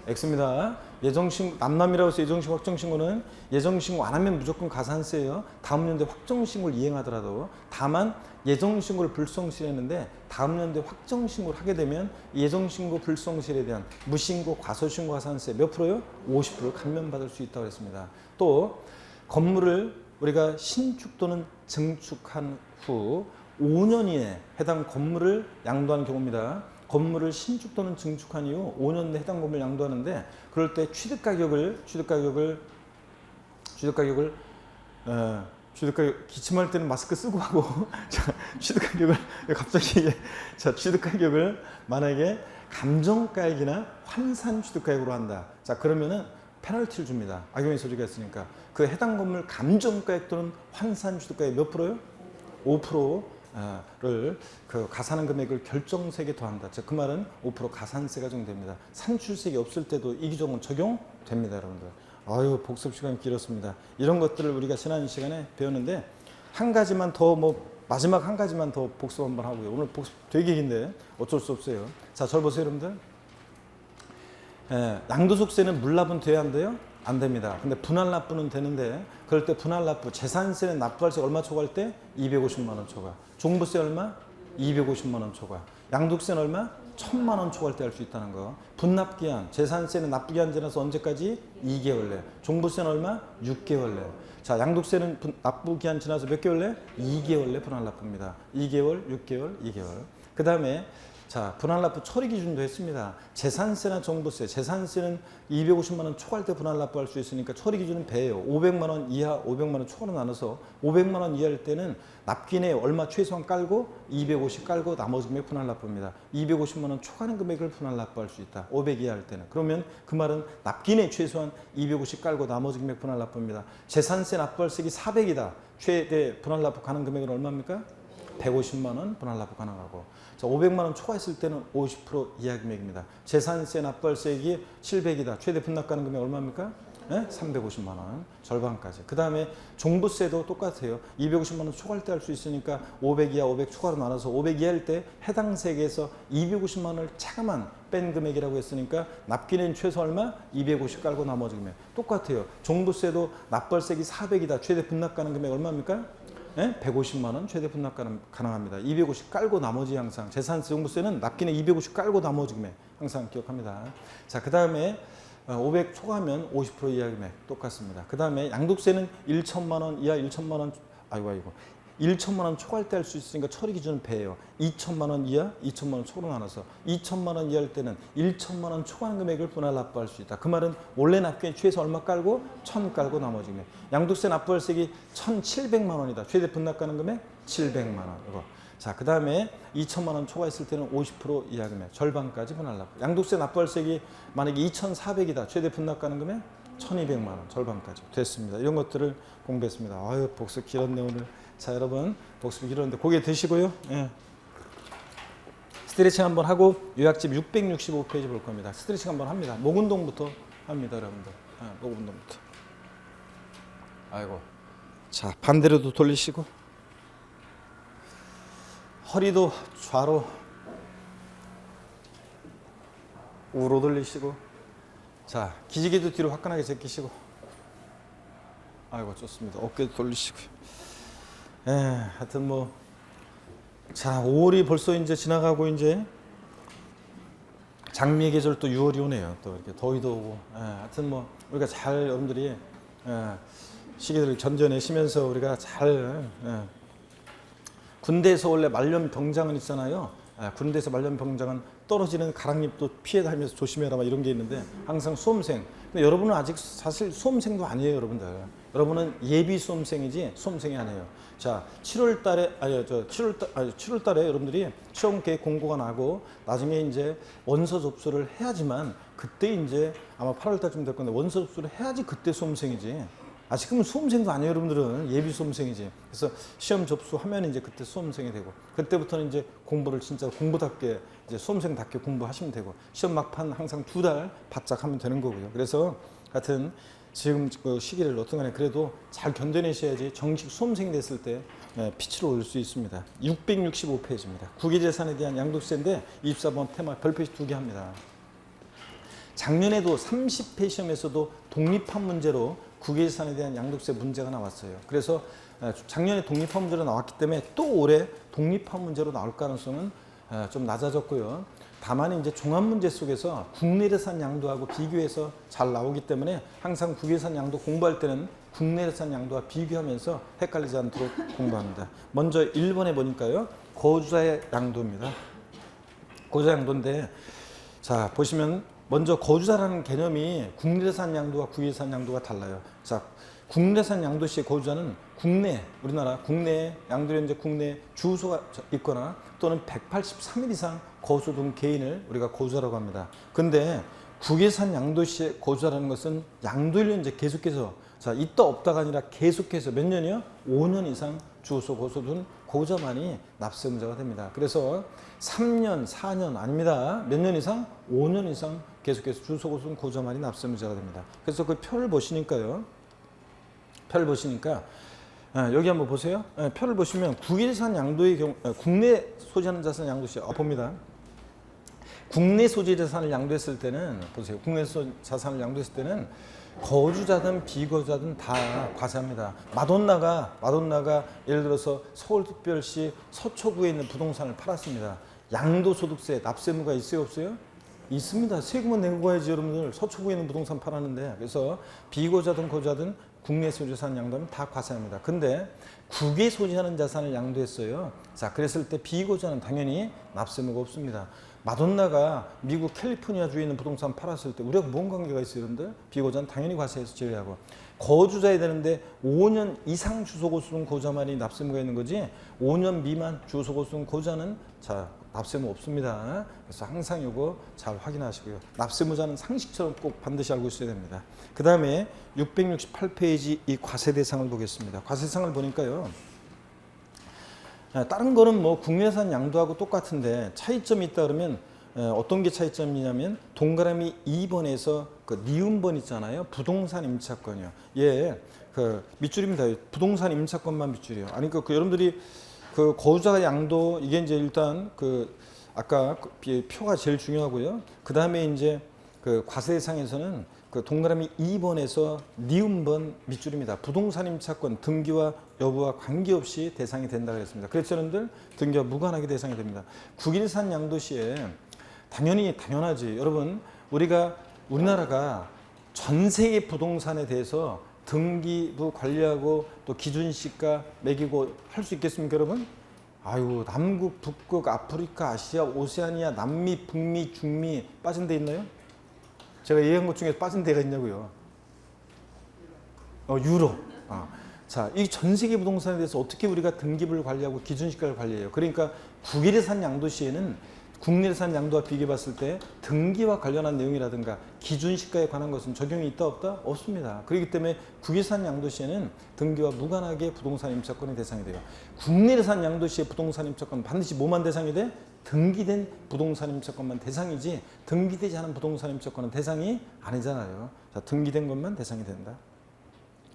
[SPEAKER 1] X입니다. 예정신고 남남이라고 해서 예정신고 확정신고는 예정신고 안 하면 무조건 가산세예요. 다음 연도에 확정신고를 이행하더라도 다만 예정신고를 불성실했는데 다음 연도에 확정신고를 하게 되면 예정신고 불성실에 대한 무신고 과소신고 가산세 몇 프로요? 50% 감면받을 수 있다고 했습니다. 또 건물을 우리가 신축 또는 증축한 후 5년 이내 해당 건물을 양도하는 경우입니다. 건물을 신축 또는 증축한 이후 5년 내 해당 건물을 양도하는데 그럴 때 취득가격을 기침할 때는 마스크 쓰고 하고 자, 취득가격을 갑자기 자 취득가격을 만약에 감정가액이나 환산 취득가격으로 한다. 자 그러면은 페널티를 줍니다. 악용의 소지가 있으니까 그 해당 건물 감정가액 또는 환산 취득가액 몇 프로요? 5%를 그 가산한 금액을 결정세액에 더한다. 즉 그 말은 5% 가산세가 적용됩니다. 산출세액이 없을 때도 이 규정은 적용됩니다, 여러분들. 아유 복습 시간이 길었습니다. 이런 것들을 우리가 지난 시간에 배웠는데 한 가지만 더 마지막 한 가지만 더 복습 한번 하고요. 오늘 복습 되게 긴데 어쩔 수 없어요. 자, 절 보세요, 여러분들. 양도소득세는 물납은 돼야 안 돼요? 안 됩니다. 근데 분할납부는 되는데 그럴 때 분할납부 재산세는 납부할 때 얼마 초과할 때? 250만 원 초과. 종부세 얼마? 250만 원 초과. 양도세는 얼마? 1,000만 원 초과할 때 할 수 있다는 거. 분납기한, 재산세는 납부기한 지나서 언제까지? 2개월 내. 종부세는 얼마? 6개월 내. 자, 양도세는 납부기한 지나서 몇 개월 내? 2개월 내 분할납부입니다. 2개월, 6개월, 2개월. 그 다음에 자, 분할납부 처리 기준도 했습니다. 재산세나 종부세, 재산세는 250만 원 초과할 때 분할납부할 수 있으니까 처리 기준은 배예요. 500만 원 이하, 500만 원 초과로 나눠서 500만 원 이하일 때는 납기내 얼마 최소한 깔고 250 깔고 나머지 금액 분할납부입니다. 250만 원 초과하는 금액을 분할납부할 수 있다. 500 이하일 때는. 그러면 그 말은 납기내 최소한 250 깔고 나머지 금액 분할납부입니다. 재산세 납부할세기 400이다. 최대 분할납부 가능 금액은 얼마입니까? 150만 원 분할납부 가능하고, 자, 500만 원 초과했을 때는 50% 이하 금액입니다. 재산세 납부할세액이 700이다. 최대 분납 가능 금액 얼마입니까? 네? 350만 원 절반까지. 그 다음에 종부세도 똑같아요. 250만 원 초과할 때 할 수 있으니까 500 이하 500 초과로 나눠서 500 이하일 때 해당 세액에서 250만 원을 차감한 뺀 금액이라고 했으니까 납기는 최소 얼마? 250 깔고 나머지 금액 똑같아요. 종부세도 납부할세액이 400이다. 최대 분납 가능 금액 얼마입니까? 네? 150만 원 최대 분납 가능합니다. 250 깔고 나머지 항상 재산세 종부세는 납기는 250 깔고 나머지 금액 항상 기억합니다. 자, 그 다음에 500 초과하면 50% 이하 금액 똑같습니다. 그 다음에 양도세는 1천만 원 이하 1천만 원 아이고 1천만 원 초과할 때 할 수 있으니까 처리 기준은 배예요. 2천만 원 이하 2천만 원 초로 나눠서 2천만 원 이하일 때는 1천만 원 초과하는 금액을 분할납부할 수 있다. 그 말은 원래 납기에 최소 얼마 깔고 1,000 깔고 나머지 금액. 양도세 납부할세액이 1,700만 원이다. 최대 분납 가능 금액 700만 원. 이거. 자, 그 다음에 2천만 원 초과했을 때는 50% 이하 금액 절반까지 분할납부. 양도세 납부할세액이 만약에 2,400이다. 최대 분납 가능 금액 1,200만 원 절반까지 됐습니다. 이런 것들을 공부했습니다. 아유, 복습 길었네 오늘. 자, 여러분 복습이 길었는데 고개 드시고요. 예. 스트레칭 한번 하고 요약집 665페이지 볼 겁니다. 스트레칭 한번 합니다. 목 운동부터 합니다, 여러분들. 목 운동부터. 아이고. 자, 반대로도 돌리시고 허리도 좌로 우로 돌리시고, 자, 기지개도 뒤로 화끈하게 제끼시고, 아이고 좋습니다. 어깨도 돌리시고요. 예, 하여튼 뭐, 자, 5월이 벌써 이제 지나가고 이제 장미의 계절 또 6월이 오네요. 또 이렇게 더위도 오고, 예, 하여튼 뭐 우리가 잘 여러분들이 시기들을 견뎌내시면서 우리가 잘 군대에서 원래 말년병장은 있잖아요. 군대에서 말년병장은 떨어지는 가랑잎도 피해 다니면서 조심해라 막 이런 게 있는데 항상 수험생. 근데 여러분은 아직 사실 수험생도 아니에요, 여러분들. 여러분은 예비 수험생이지 수험생이 아니에요. 자, 7월 달에 7월 달에 여러분들이 시험 계획 공고가 나고 나중에 이제 원서 접수를 해야지만 그때 이제 아마 8월 달쯤 될 건데 원서 접수를 해야지 그때 수험생이지. 지금은 수험생도 아니에요, 여러분들은. 예비 수험생이지. 그래서 시험 접수하면 이제 그때 수험생이 되고, 그때부터는 이제 공부를 진짜 공부답게, 이제 수험생답게 공부하시면 되고, 시험 막판 항상 2달 바짝 하면 되는 거고요. 그래서 하여튼 지금 그 시기를 어떤 간에 그래도 잘 견뎌내셔야지 정식 수험생이 됐을 때 피치로 올 수 있습니다. 665페이지입니다. 국유재산에 대한 양도세인데 24번 테마 별표시 2개 합니다. 작년에도 30회 시험에서도 독립한 문제로 국유재산에 대한 양도세 문제가 나왔어요. 그래서 작년에 독립한 문제로 나왔기 때문에 또 올해 독립한 문제로 나올 가능성은 좀 낮아졌고요. 다만 이제 종합문제 속에서 국내재산 양도하고 비교해서 잘 나오기 때문에 항상 국유재산 양도 공부할 때는 국내재산 양도와 비교하면서 헷갈리지 않도록 공부합니다. 먼저 1번에 보니까요. 거주자의 양도입니다. 거주자 양도인데, 자, 보시면 먼저 거주자라는 개념이 국내산 양도와 국외산 양도가 달라요. 자, 국내산 양도 시의 거주자는 국내, 우리나라 국내에 양도련제 국내 주소가 있거나 또는 183일 이상 거주둔 개인을 우리가 거주자라고 합니다. 근데 국외산 양도 시의 거주자라는 것은 양도련제 계속해서, 자, 있다 없다가 아니라 계속해서 몇 년이요? 5년 이상 주소 거주둔 거주자만이 납세 의무자가 됩니다. 그래서 3년, 4년 아닙니다. 몇 년 이상? 5년 이상 계속해서 주소 거주둔 거주자만이 납세 의무자가 됩니다. 그래서 그 표를 보시니까요. 표를 보시니까 여기 한번 보세요. 표를 보시면 국외재산 양도의 경우 국내 소지하는 자산 양도시 봅니다. 국내 소지 자산을 양도했을 때는 보세요. 국내 자산을 양도했을 때는 거주자든 비거주자든 다 과세합니다. 마돈나가 예를 들어서 서울특별시 서초구에 있는 부동산을 팔았습니다. 양도소득세, 납세무가 있어요, 없어요? 있습니다. 세금은 내고 가야지 여러분들. 서초구에 있는 부동산 팔았는데. 그래서 비고자든 고자든 국내 소유자산 양도하면 다 과세합니다. 근데 국외 소지하는 자산을 양도했어요. 자, 그랬을 때 비고자는 당연히 납세무가 없습니다. 마돈나가 미국 캘리포니아주에 있는 부동산 팔았을 때 우리가 뭔 관계가 있어요, 여러분들? 비고자는 당연히 과세에서 제외하고. 거주자야 되는데 5년 이상 주소곳 쓴 고자만이 납세무가 있는 거지 5년 미만 주소곳 쓴 고자는 자 납세무 없습니다. 그래서 항상 이거 잘 확인하시고요. 납세무자는 상식처럼 꼭 반드시 알고 있어야 됩니다. 그 다음에 668페이지 이 과세 대상을 보겠습니다. 과세 대상을 보니까요. 다른 거는 뭐 국내산 양도하고 똑같은데 차이점이 있다 그러면 어떤 게 차이점이냐면 동그라미 2번에서 그 니은번 있잖아요. 부동산 임차권이요. 예, 그 밑줄입니다. 부동산 임차권만 밑줄이요. 아니 그 여러분들이 그 거주자 양도 이게 이제 일단 그 아까 그 표가 제일 중요하고요. 그 다음에 이제 그 과세 대상에서는 그 동그라미 2번에서 니은번 밑줄입니다. 부동산 임차권 등기와 여부와 관계없이 대상이 된다 그랬습니다. 그래서 여러분들 등기와 무관하게 대상이 됩니다. 국일산 양도시에 당연하지. 여러분 우리나라가 전 세계 부동산에 대해서 등기부 관리하고 또 기준시가 매기고 할 수 있겠습니까, 여러분? 아유, 남극, 북극, 아프리카, 아시아, 오세아니아, 남미, 북미, 중미 빠진 데 있나요? 제가 얘기한 것 중에 빠진 데가 있냐고요? 유럽. 자, 이 전 세계 부동산에 대해서 어떻게 우리가 등기부를 관리하고 기준시가를 관리해요? 그러니까 국외산 양도시에는 국내산 양도와 비교해 봤을 때 등기와 관련한 내용이라든가 기준시가에 관한 것은 적용이 있다 없다? 없습니다. 그렇기 때문에 국외산 양도시에는 등기와 무관하게 부동산 임차권의 대상이 돼요. 국내산 양도시의 부동산 임차권 반드시 뭐만 대상이 돼? 등기된 부동산 임차권만 대상이지 등기되지 않은 부동산 임차권은 대상이 아니잖아요. 자, 등기된 것만 대상이 된다.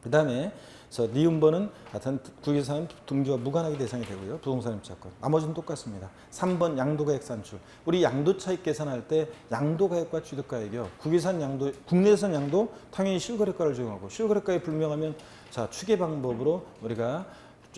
[SPEAKER 1] 그 다음에 니은번은 하여튼 국외산 등기와 무관하게 대상이 되고요. 부동산 임차권. 나머지는 똑같습니다. 3번 양도가액 산출. 우리 양도차익 계산할 때 양도가액과 취득가액이요. 국내산 양도 당연히 실거래가를 적용하고 실거래가에 불명하면 자 추계 방법으로 우리가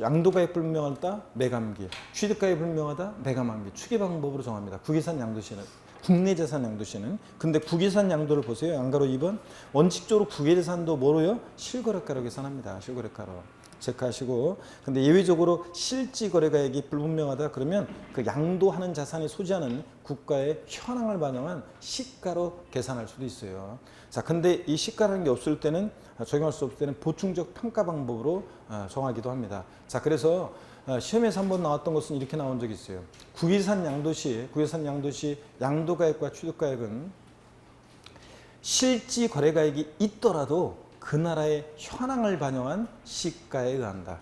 [SPEAKER 1] 양도가액 불명하다 매감기, 취득가액 불명하다 매감한기 추계 방법으로 정합니다. 국외산 양도시는. 국내 재산 양도시는. 근데 국외산 양도를 보세요. 양가로 2번. 원칙적으로 국외재산도 뭐로요? 실거래가로 계산합니다. 실거래가로. 체크하시고. 근데 예외적으로 실지거래가액이 불분명하다 그러면 그 양도하는 자산이 소지하는 국가의 현황을 반영한 시가로 계산할 수도 있어요. 자, 근데 이 시가라는 게 없을 때는 적용할 수 없을 때는 보충적 평가 방법으로 정하기도 합니다. 자, 그래서 시험에서 한번 나왔던 것은 이렇게 나온 적이 있어요. 국외산 양도시 양도가액과 취득가액은 실지 거래가액이 있더라도 그 나라의 현황을 반영한 시가에 의한다.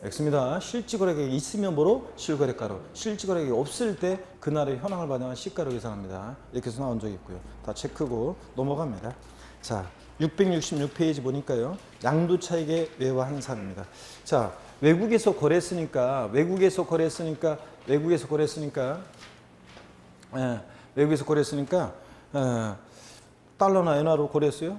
[SPEAKER 1] X입니다. 실지 거래가액이 있으면 뭐로? 실거래가로. 실지 거래가액이 없을 때 그 나라의 현황을 반영한 시가로 계산합니다. 이렇게 해서 나온 적이 있고요. 다 체크고 넘어갑니다. 자, 666페이지 보니까요. 양도차익의 외화 환산입니다. 자, 외국에서 거래했으니까 달러나 엔화로 거래했어요.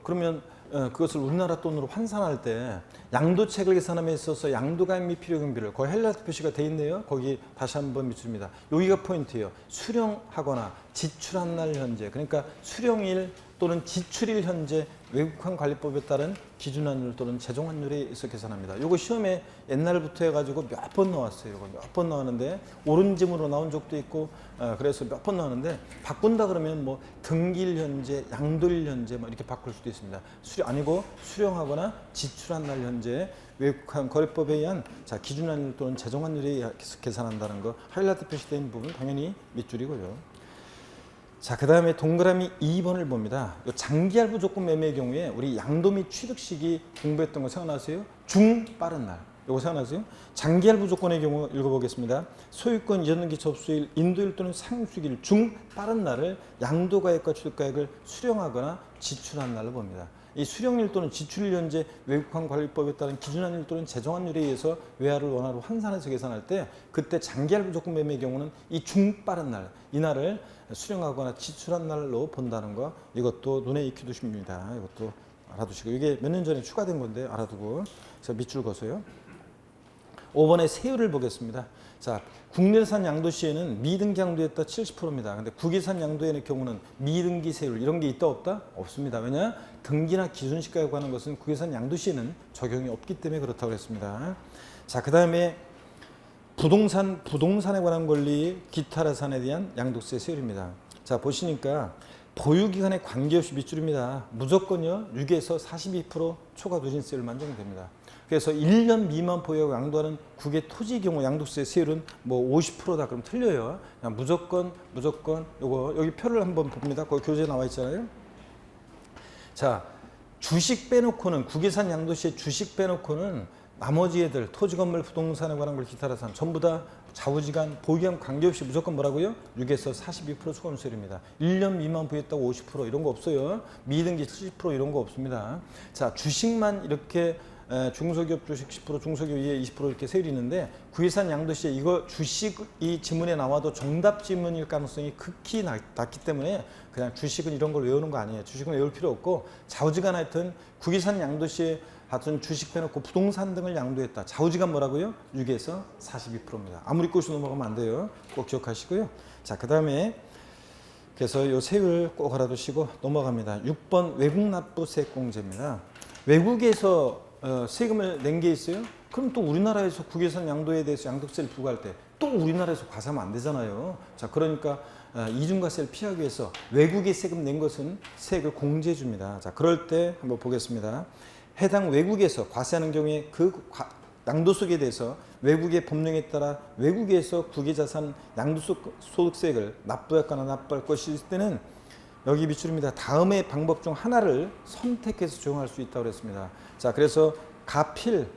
[SPEAKER 1] 그러면 그것을 우리나라 돈으로 환산할 때 양도차익을 계산함에 있어서 양도가액 및 필요경비를 거의 헬라트 표시가 돼 있네요. 거기 다시 한번 밑줄입니다. 여기가 포인트예요. 수령하거나 지출한 날 현재, 그러니까 수령일 또는 지출일 현재 외국환 관리법에 따른 기준환율 또는 재정환율에 의해서 계산합니다. 이거 시험에 옛날부터 해가지고 몇 번 나왔어요. 이거 몇 번 나왔는데 오른짐으로 나온 적도 있고 그래서 몇 번 나왔는데 바꾼다 그러면 뭐 등기일 현재, 양도일 현재 뭐 이렇게 바꿀 수도 있습니다. 아니고 수령하거나 지출한 날 현재 외국환 거래법에 의한 자 기준환율 또는 재정환율에 의해서 계산한다는 거 하이라이트 표시된 부분 당연히 밑줄이고요. 자, 그 다음에 동그라미 2번을 봅니다. 장기할부 조건 매매의 경우에 우리 양도 및 취득 시기 공부했던 거 생각나세요? 중 빠른 날. 이거 생각나세요? 장기할부 조건의 경우 읽어보겠습니다. 소유권 이전 등기 접수일, 인도일 또는 상수기일 중 빠른 날을 양도가액과 취득가액을 수령하거나 지출한 날로 봅니다. 이 수령일 또는 지출일 현재 외국환 관리법에 따른 기준환율 또는 재정환율에 의해서 외화를 원화로 환산해서 계산할 때 그때 장기할부 조건 매매의 경우는 이 중 빠른 날, 이 날을 수령하거나 지출한 날로 본다는 거 이것도 눈에 익혀두십니다. 이것도 알아두시고 이게 몇 년 전에 추가된 건데 알아두고 자 밑줄 거세요. 5번의 세율을 보겠습니다. 자, 국내산 양도시에는 미등기 양도에다 70%입니다. 근데 국외산 양도의 경우는 미등기 세율 이런 게 있다 없다? 없습니다. 왜냐? 등기나 기준시가에 관한 것은 국외산 양도시에는 적용이 없기 때문에 그렇다고 했습니다. 자, 그 다음에 부동산에 관한 권리, 기타라산에 대한 양도세 세율입니다. 자, 보시니까 보유기간에 관계없이 밑줄입니다. 무조건요 6에서 42% 초과 누진세율만 적용됩니다. 그래서 1년 미만 보유하고 양도하는 국외 토지의 경우 양도세 세율은 뭐 50%다 그럼 틀려요. 그냥 무조건 요거 여기 표를 한번 봅니다. 거기 교재에 나와 있잖아요. 자, 주식 빼놓고는 국외산 양도시에 주식 빼놓고는 나머지 애들 토지 건물 부동산에 관한 걸 기타라산 전부 다 좌우지간 보유기간 관계없이 무조건 뭐라고요? 6에서 42% 초과세율입니다. 1년 미만 보유했다고 50% 이런 거 없어요. 미등기 70% 이런 거 없습니다. 자, 주식만 이렇게 중소기업 주식 10%, 중소기업 이에 20% 이렇게 세율이 있는데 국외산 양도시에 이거 주식이 지문에 나와도 정답 지문일 가능성이 극히 낮기 때문에 그냥 주식은 이런 걸 외우는 거 아니에요. 주식은 외울 필요 없고 좌우지간 하여튼 국외산 양도시에 하여튼 주식 빼놓고 부동산 등을 양도했다. 좌우지간 뭐라고요? 6에서 42%입니다. 아무리 꼬시 넘어가면 안 돼요. 꼭 기억하시고요. 자, 그 다음에 그래서 이 세율 꼭 알아두시고 넘어갑니다. 6번 외국납부세액공제입니다. 외국에서 세금을 낸 게 있어요? 그럼 또 우리나라에서 국외산 양도에 대해서 양도세를 부과할 때 또 우리나라에서 과세하면 안 되잖아요. 자, 그러니까 이중과세를 피하기 위해서 외국에 세금 낸 것은 세액을 공제해 줍니다. 자, 그럴 때 한번 보겠습니다. 해당 외국에서 과세하는 경우에 그 양도소득에 대해서 외국의 법령에 따라 외국에서 국외자산 양도소득세액을 납부했거나 납부할 것이 있을 때는 여기 밑줄입니다. 다음의 방법 중 하나를 선택해서 적용할 수 있다고 그랬습니다. 자, 그래서 가필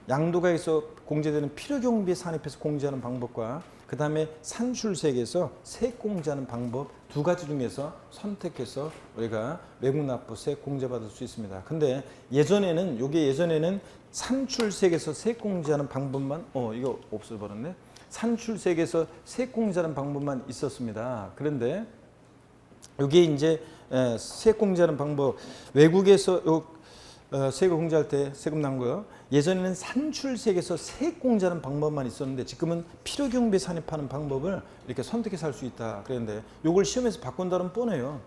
[SPEAKER 1] 양도가에서 공제되는 필요경비에 산입해서 공제하는 방법과 그 다음에 산출세액에서 세액 공제하는 방법 두 가지 중에서 선택해서 우리가 외국납부세 공제받을 수 있습니다. 근데 예전에는 산출세액에서 세액 공제하는 방법만 이거 없어버렸네. 산출세액에서 세액 공제하는 방법만 있었습니다. 그런데 이게 이제 세액 공제하는 방법 외국에서 세액을 공제할 때 세금 난 거요. 예전에는 산출세액에서 세액 공제하는 방법만 있었는데 지금은 필요경비에 산입하는 방법을 이렇게 선택해서 할 수 있다 그랬는데 이걸 시험에서 바꾼다면 뻔해요.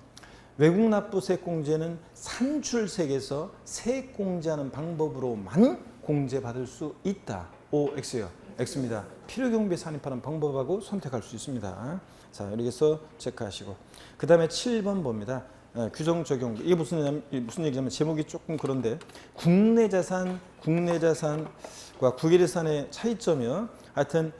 [SPEAKER 1] 외국납부세 공제는 산출세액에서 세액 공제하는 방법으로만 공제받을 수 있다. O, X요. X입니다. 필요경비에 산입하는 방법하고 선택할 수 있습니다. 자, 이렇게 해서 체크하시고 그 다음에 7번 봅니다. 규정 적용. 이게 무슨 얘기냐면 제목이 조금 그런데 국내 자산과 국외자산의 차이점이요. 하여튼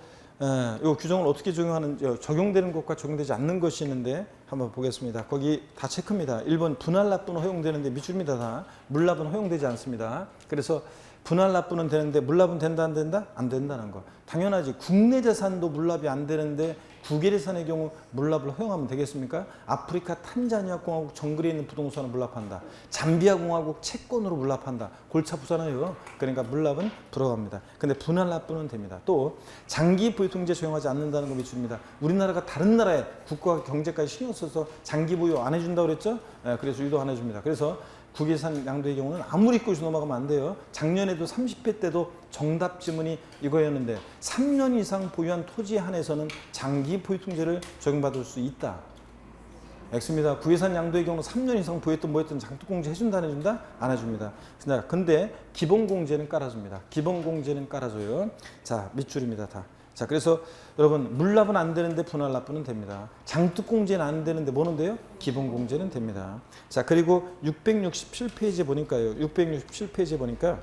[SPEAKER 1] 이 규정을 어떻게 적용하는지 적용되는 것과 적용되지 않는 것이 있는데 한번 보겠습니다. 거기 다 체크입니다. 1번 분할납부는 허용되는데 밑줄입니다. 다 물납은 허용되지 않습니다. 그래서 분할납부는 되는데 물납은 된다 안 된다? 안 된다는 거. 당연하지. 국내 자산도 물납이 안 되는데 국외자산의 경우 물납을 허용하면 되겠습니까? 아프리카 탄자니아 공화국 정글에 있는 부동산을 물납한다. 잠비아 공화국 채권으로 물납한다. 골치 아프잖아요. 그러니까 물납은 들어갑니다. 근데 분할납부는 됩니다. 또 장기 보유 통제 적용하지 않는다는 거 밑줄입니다. 우리나라가 다른 나라의 국가 경제까지 신경 써서 장기 보유 안 해준다고 그랬죠? 그래서 유도 안 해줍니다. 그래서 국외산 양도의 경우는 아무리 꼬시 넘어가면 안 돼요. 작년에도 30회 때도 정답 지문이 이거였는데 3년 이상 보유한 토지에 한해서는 장기 보유 통제를 적용받을 수 있다. X입니다. 국외산 양도의 경우 3년 이상 보유했던 뭐했던 장독공제 해준다 안 해준다? 안 해줍니다. 근데 기본공제는 깔아줍니다. 기본공제는 깔아줘요. 자, 밑줄입니다. 다. 자, 그래서 여러분 물납은 안 되는데 분할납부는 됩니다. 장특공제는 안 되는데 뭐는 돼요? 기본공제는 됩니다. 자, 그리고 667페이지에 보니까요. 667페이지에 보니까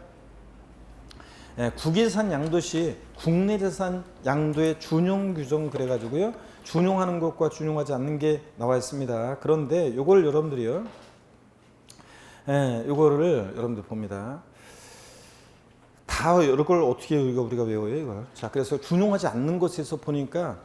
[SPEAKER 1] 국외산 양도 시 국내자산 양도의 준용 규정 그래가지고요. 준용하는 것과 준용하지 않는 게 나와 있습니다. 그런데 요걸 여러분들이요. 요거를 여러분들 봅니다. 다 이걸 어떻게 우리가 외워요 이걸. 자, 그래서 준용하지 않는 것에서 보니까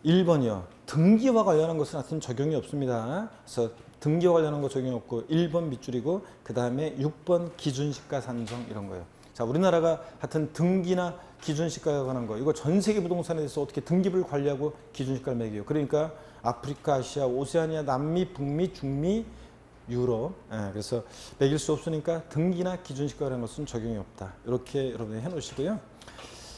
[SPEAKER 1] 1번이요. 등기와 관련한 것은 하여튼 적용이 없습니다. 그래서 등기와 관련한 거 적용이 없고 1번 밑줄이고 그 다음에 6번 기준시가 산정 이런 거예요. 자, 우리나라가 하여튼 등기나 기준시가에 관한 거 이거 전 세계 부동산에 대해서 어떻게 등기부를 관리하고 기준시가를 매겨요. 그러니까 아프리카, 아시아, 오세아니아, 남미, 북미, 중미, 유로. 그래서 매길 수 없으니까 등기나 기준시가라는 것은 적용이 없다. 이렇게 여러분이 해놓으시고요.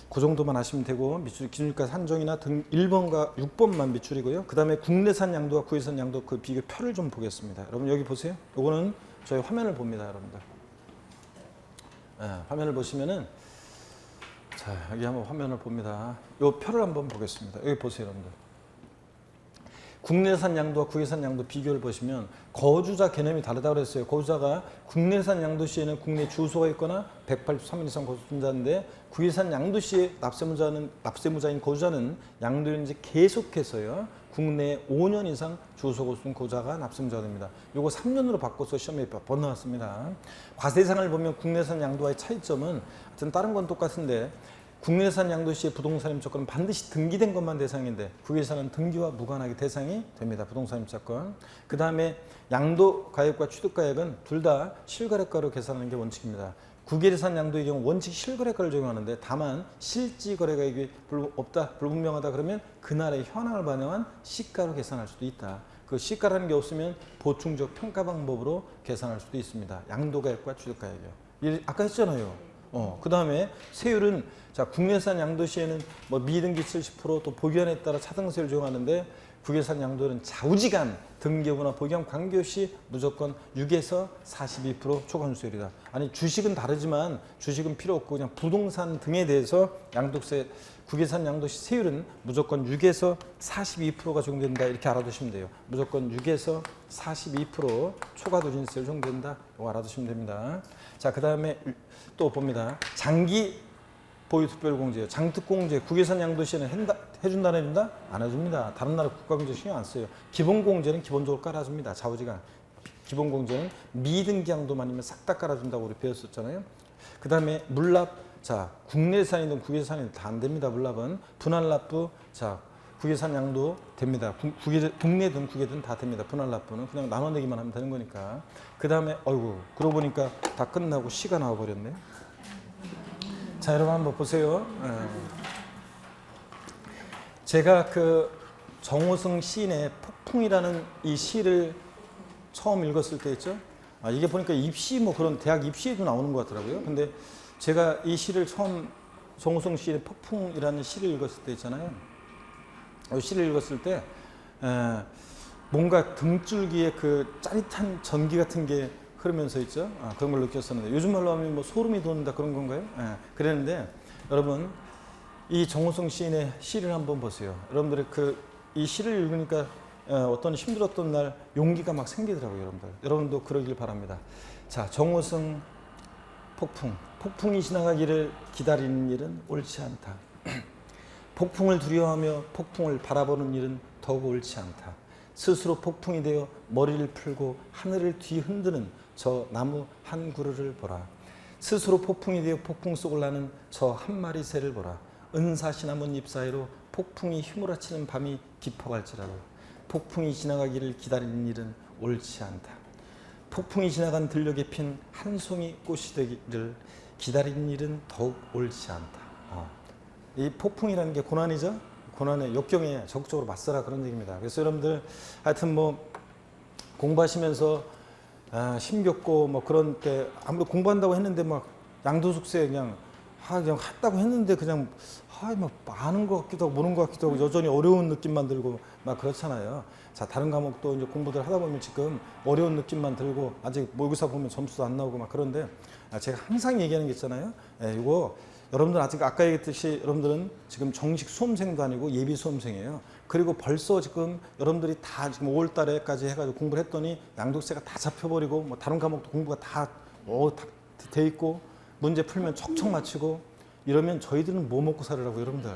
[SPEAKER 1] 그 정도만 하시면 되고 밑줄 기준가 산정이나 등 1번과 6번만 밑줄이고요. 그 다음에 국내산 양도와 국외산 양도 그 비교 표를 좀 보겠습니다. 여러분 여기 보세요. 요거는 저희 화면을 봅니다, 여러분들. 화면을 보시면은 자 여기 한번 화면을 봅니다. 요 표를 한번 보겠습니다. 여기 보세요, 여러분들. 국내산 양도와 국외산 양도 비교를 보시면 거주자 개념이 다르다고 그랬어요. 거주자가 국내산 양도 시에는 국내 주소가 있거나 183일 이상 거주자인데 국외산 양도 시에 납세무자인 거주자는 양도인지 계속해서요. 국내에 5년 이상 주소 거주한 거주자가 납세무자가 됩니다. 요거 3년으로 바꿔서 시험에 번나왔습니다. 과세상을 보면 국내산 양도와의 차이점은 하여튼 다른 건 똑같은데 국내산 양도 시의 부동산 임차권은 반드시 등기된 것만 대상인데 국외산은 등기와 무관하게 대상이 됩니다. 부동산 임차권. 그 다음에 양도 가액과 취득 가액은 둘 다 실거래가로 계산하는 게 원칙입니다. 국외산 양도의 경우 원칙 실거래가를 적용하는데 다만 실지 거래가액이 불분명하다 그러면 그날의 현황을 반영한 시가로 계산할 수도 있다. 그 시가라는 게 없으면 보충적 평가 방법으로 계산할 수도 있습니다. 양도가액과 취득가액이요. 아까 했잖아요. 그 다음에 세율은 자 국내산 양도 시에는 뭐 미등기 70% 또 보유한에 따라 차등세를 적용하는데 국외산 양도는 좌우지간 등기 여부나 보유한 관계없이 무조건 6에서 42% 초과세율이다. 아니 주식은 다르지만 주식은 필요 없고 그냥 부동산 등에 대해서 양도세 국외산 양도시 세율은 무조건 6에서 42%가 적용된다 이렇게 알아두시면 돼요. 무조건 6에서 42% 초과도진세율 적용된다. 이거 알아두시면 됩니다. 자, 그 다음에 또 봅니다. 장기 보유 특별공제, 장특공제, 국외산 양도시에는 해준다, 안 해준다? 안 해줍니다. 다른 나라 국가공제 신경 안 써요. 기본공제는 기본적으로 깔아줍니다. 좌우지간. 기본공제는 미등기 양도만이면 싹 다 깔아준다고 우리 배웠었잖아요. 그 다음에 물납, 자 국내산이든 국외산이든 다 안 됩니다. 물납은 분할납부, 자 국외산 양도 됩니다. 국내든 국외든 다 됩니다. 분할납부는 그냥 나눠내기만 하면 되는 거니까. 그 다음에 어이구 그러고 보니까 다 끝나고 시가 나와버렸네. 자 여러분 한번 보세요. 제가 그 정호승 시인의 폭풍이라는 이 시를 처음 읽었을 때 있죠. 이게 보니까 입시 뭐 그런 대학 입시에도 나오는 것 같더라고요. 근데 제가 이 시를 처음 정호승 시인의 폭풍이라는 시를 읽었을 때 있잖아요. 이 시를 읽었을 때 뭔가 등줄기에 그 짜릿한 전기 같은 게 흐르면서 있죠. 그런 걸 느꼈었는데 요즘 말로 하면 뭐 소름이 돋는다 그런 건가요? 그랬는데 여러분 이 정호승 시인의 시를 한번 보세요. 여러분들이 이 시를 읽으니까 어떤 힘들었던 날 용기가 막 생기더라고요. 여러분도 그러길 바랍니다. 자 정호승 폭풍. 폭풍이 지나가기를 기다리는 일은 옳지 않다. 폭풍을 두려워하며 폭풍을 바라보는 일은 더욱 옳지 않다. 스스로 폭풍이 되어 머리를 풀고 하늘을 뒤흔드는 저 나무 한 그루를 보라. 스스로 폭풍이 되어 폭풍 속을 나는 저 한 마리 새를 보라. 은사시 나뭇잎 사이로 폭풍이 휘몰아치는 밤이 깊어갈지라도 폭풍이 지나가기를 기다리는 일은 옳지 않다. 폭풍이 지나간 들녘에 핀 한 송이 꽃이 되기를 기다리는 일은 더욱 옳지 않다. 이 폭풍이라는 게 고난이죠. 고난의 역경에 적극적으로 맞서라 그런 얘기입니다. 그래서 여러분들 하여튼 뭐 공부하시면서 힘겹고 뭐 그런 때 아무래도 공부한다고 했는데 막 양도숙세 그냥 했다고 했는데 그냥 막 아는 것 같기도 하고 모르는 것 같기도 하고 여전히 어려운 느낌만 들고 막 그렇잖아요. 자 다른 과목도 이제 공부들 하다 보면 지금 어려운 느낌만 들고 아직 모의고사 보면 점수도 안 나오고 막 그런데 제가 항상 얘기하는 게 있잖아요. 이거 여러분들 아직 아까 얘기했듯이 여러분들은 지금 정식 수험생도 아니고 예비 수험생이에요. 그리고 벌써 지금 여러분들이 다 지금 5월 달에까지 해가지고 공부를 했더니 양도세가 다 잡혀버리고 뭐 다른 과목도 공부가 다 돼 있고 문제 풀면 척척 맞히고 이러면 저희들은 뭐 먹고 살으라고 여러분들.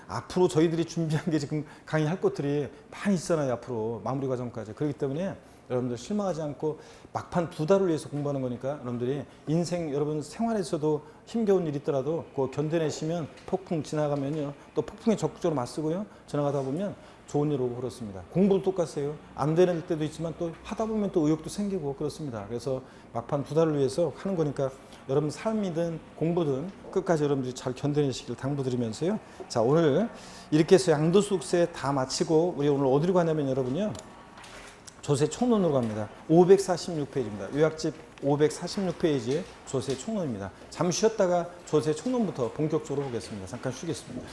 [SPEAKER 1] 앞으로 저희들이 준비한 게 지금 강의할 것들이 많이 있잖아요. 앞으로 마무리 과정까지. 그렇기 때문에 여러분들 실망하지 않고 막판 2달을 위해서 공부하는 거니까 여러분들이 인생 여러분 생활에서도 힘겨운 일이 있더라도 그거 견뎌내시면 폭풍 지나가면요. 또 폭풍에 적극적으로 맞서고요. 지나가다 보면 좋은 일 오고 그렇습니다. 공부도 똑같아요. 안 되는 때도 있지만 또 하다 보면 또 의욕도 생기고 그렇습니다. 그래서 막판 2달을 위해서 하는 거니까 여러분 삶이든 공부든 끝까지 여러분들이 잘 견뎌내시길 당부드리면서요. 자 오늘 이렇게 해서 양도소득세 다 마치고 우리 오늘 어디로 가냐면 여러분요. 조세 총론으로 갑니다. 546페이지입니다. 요약집 546페이지의 조세 총론입니다. 잠시 쉬었다가 조세 총론부터 본격적으로 보겠습니다. 잠깐 쉬겠습니다.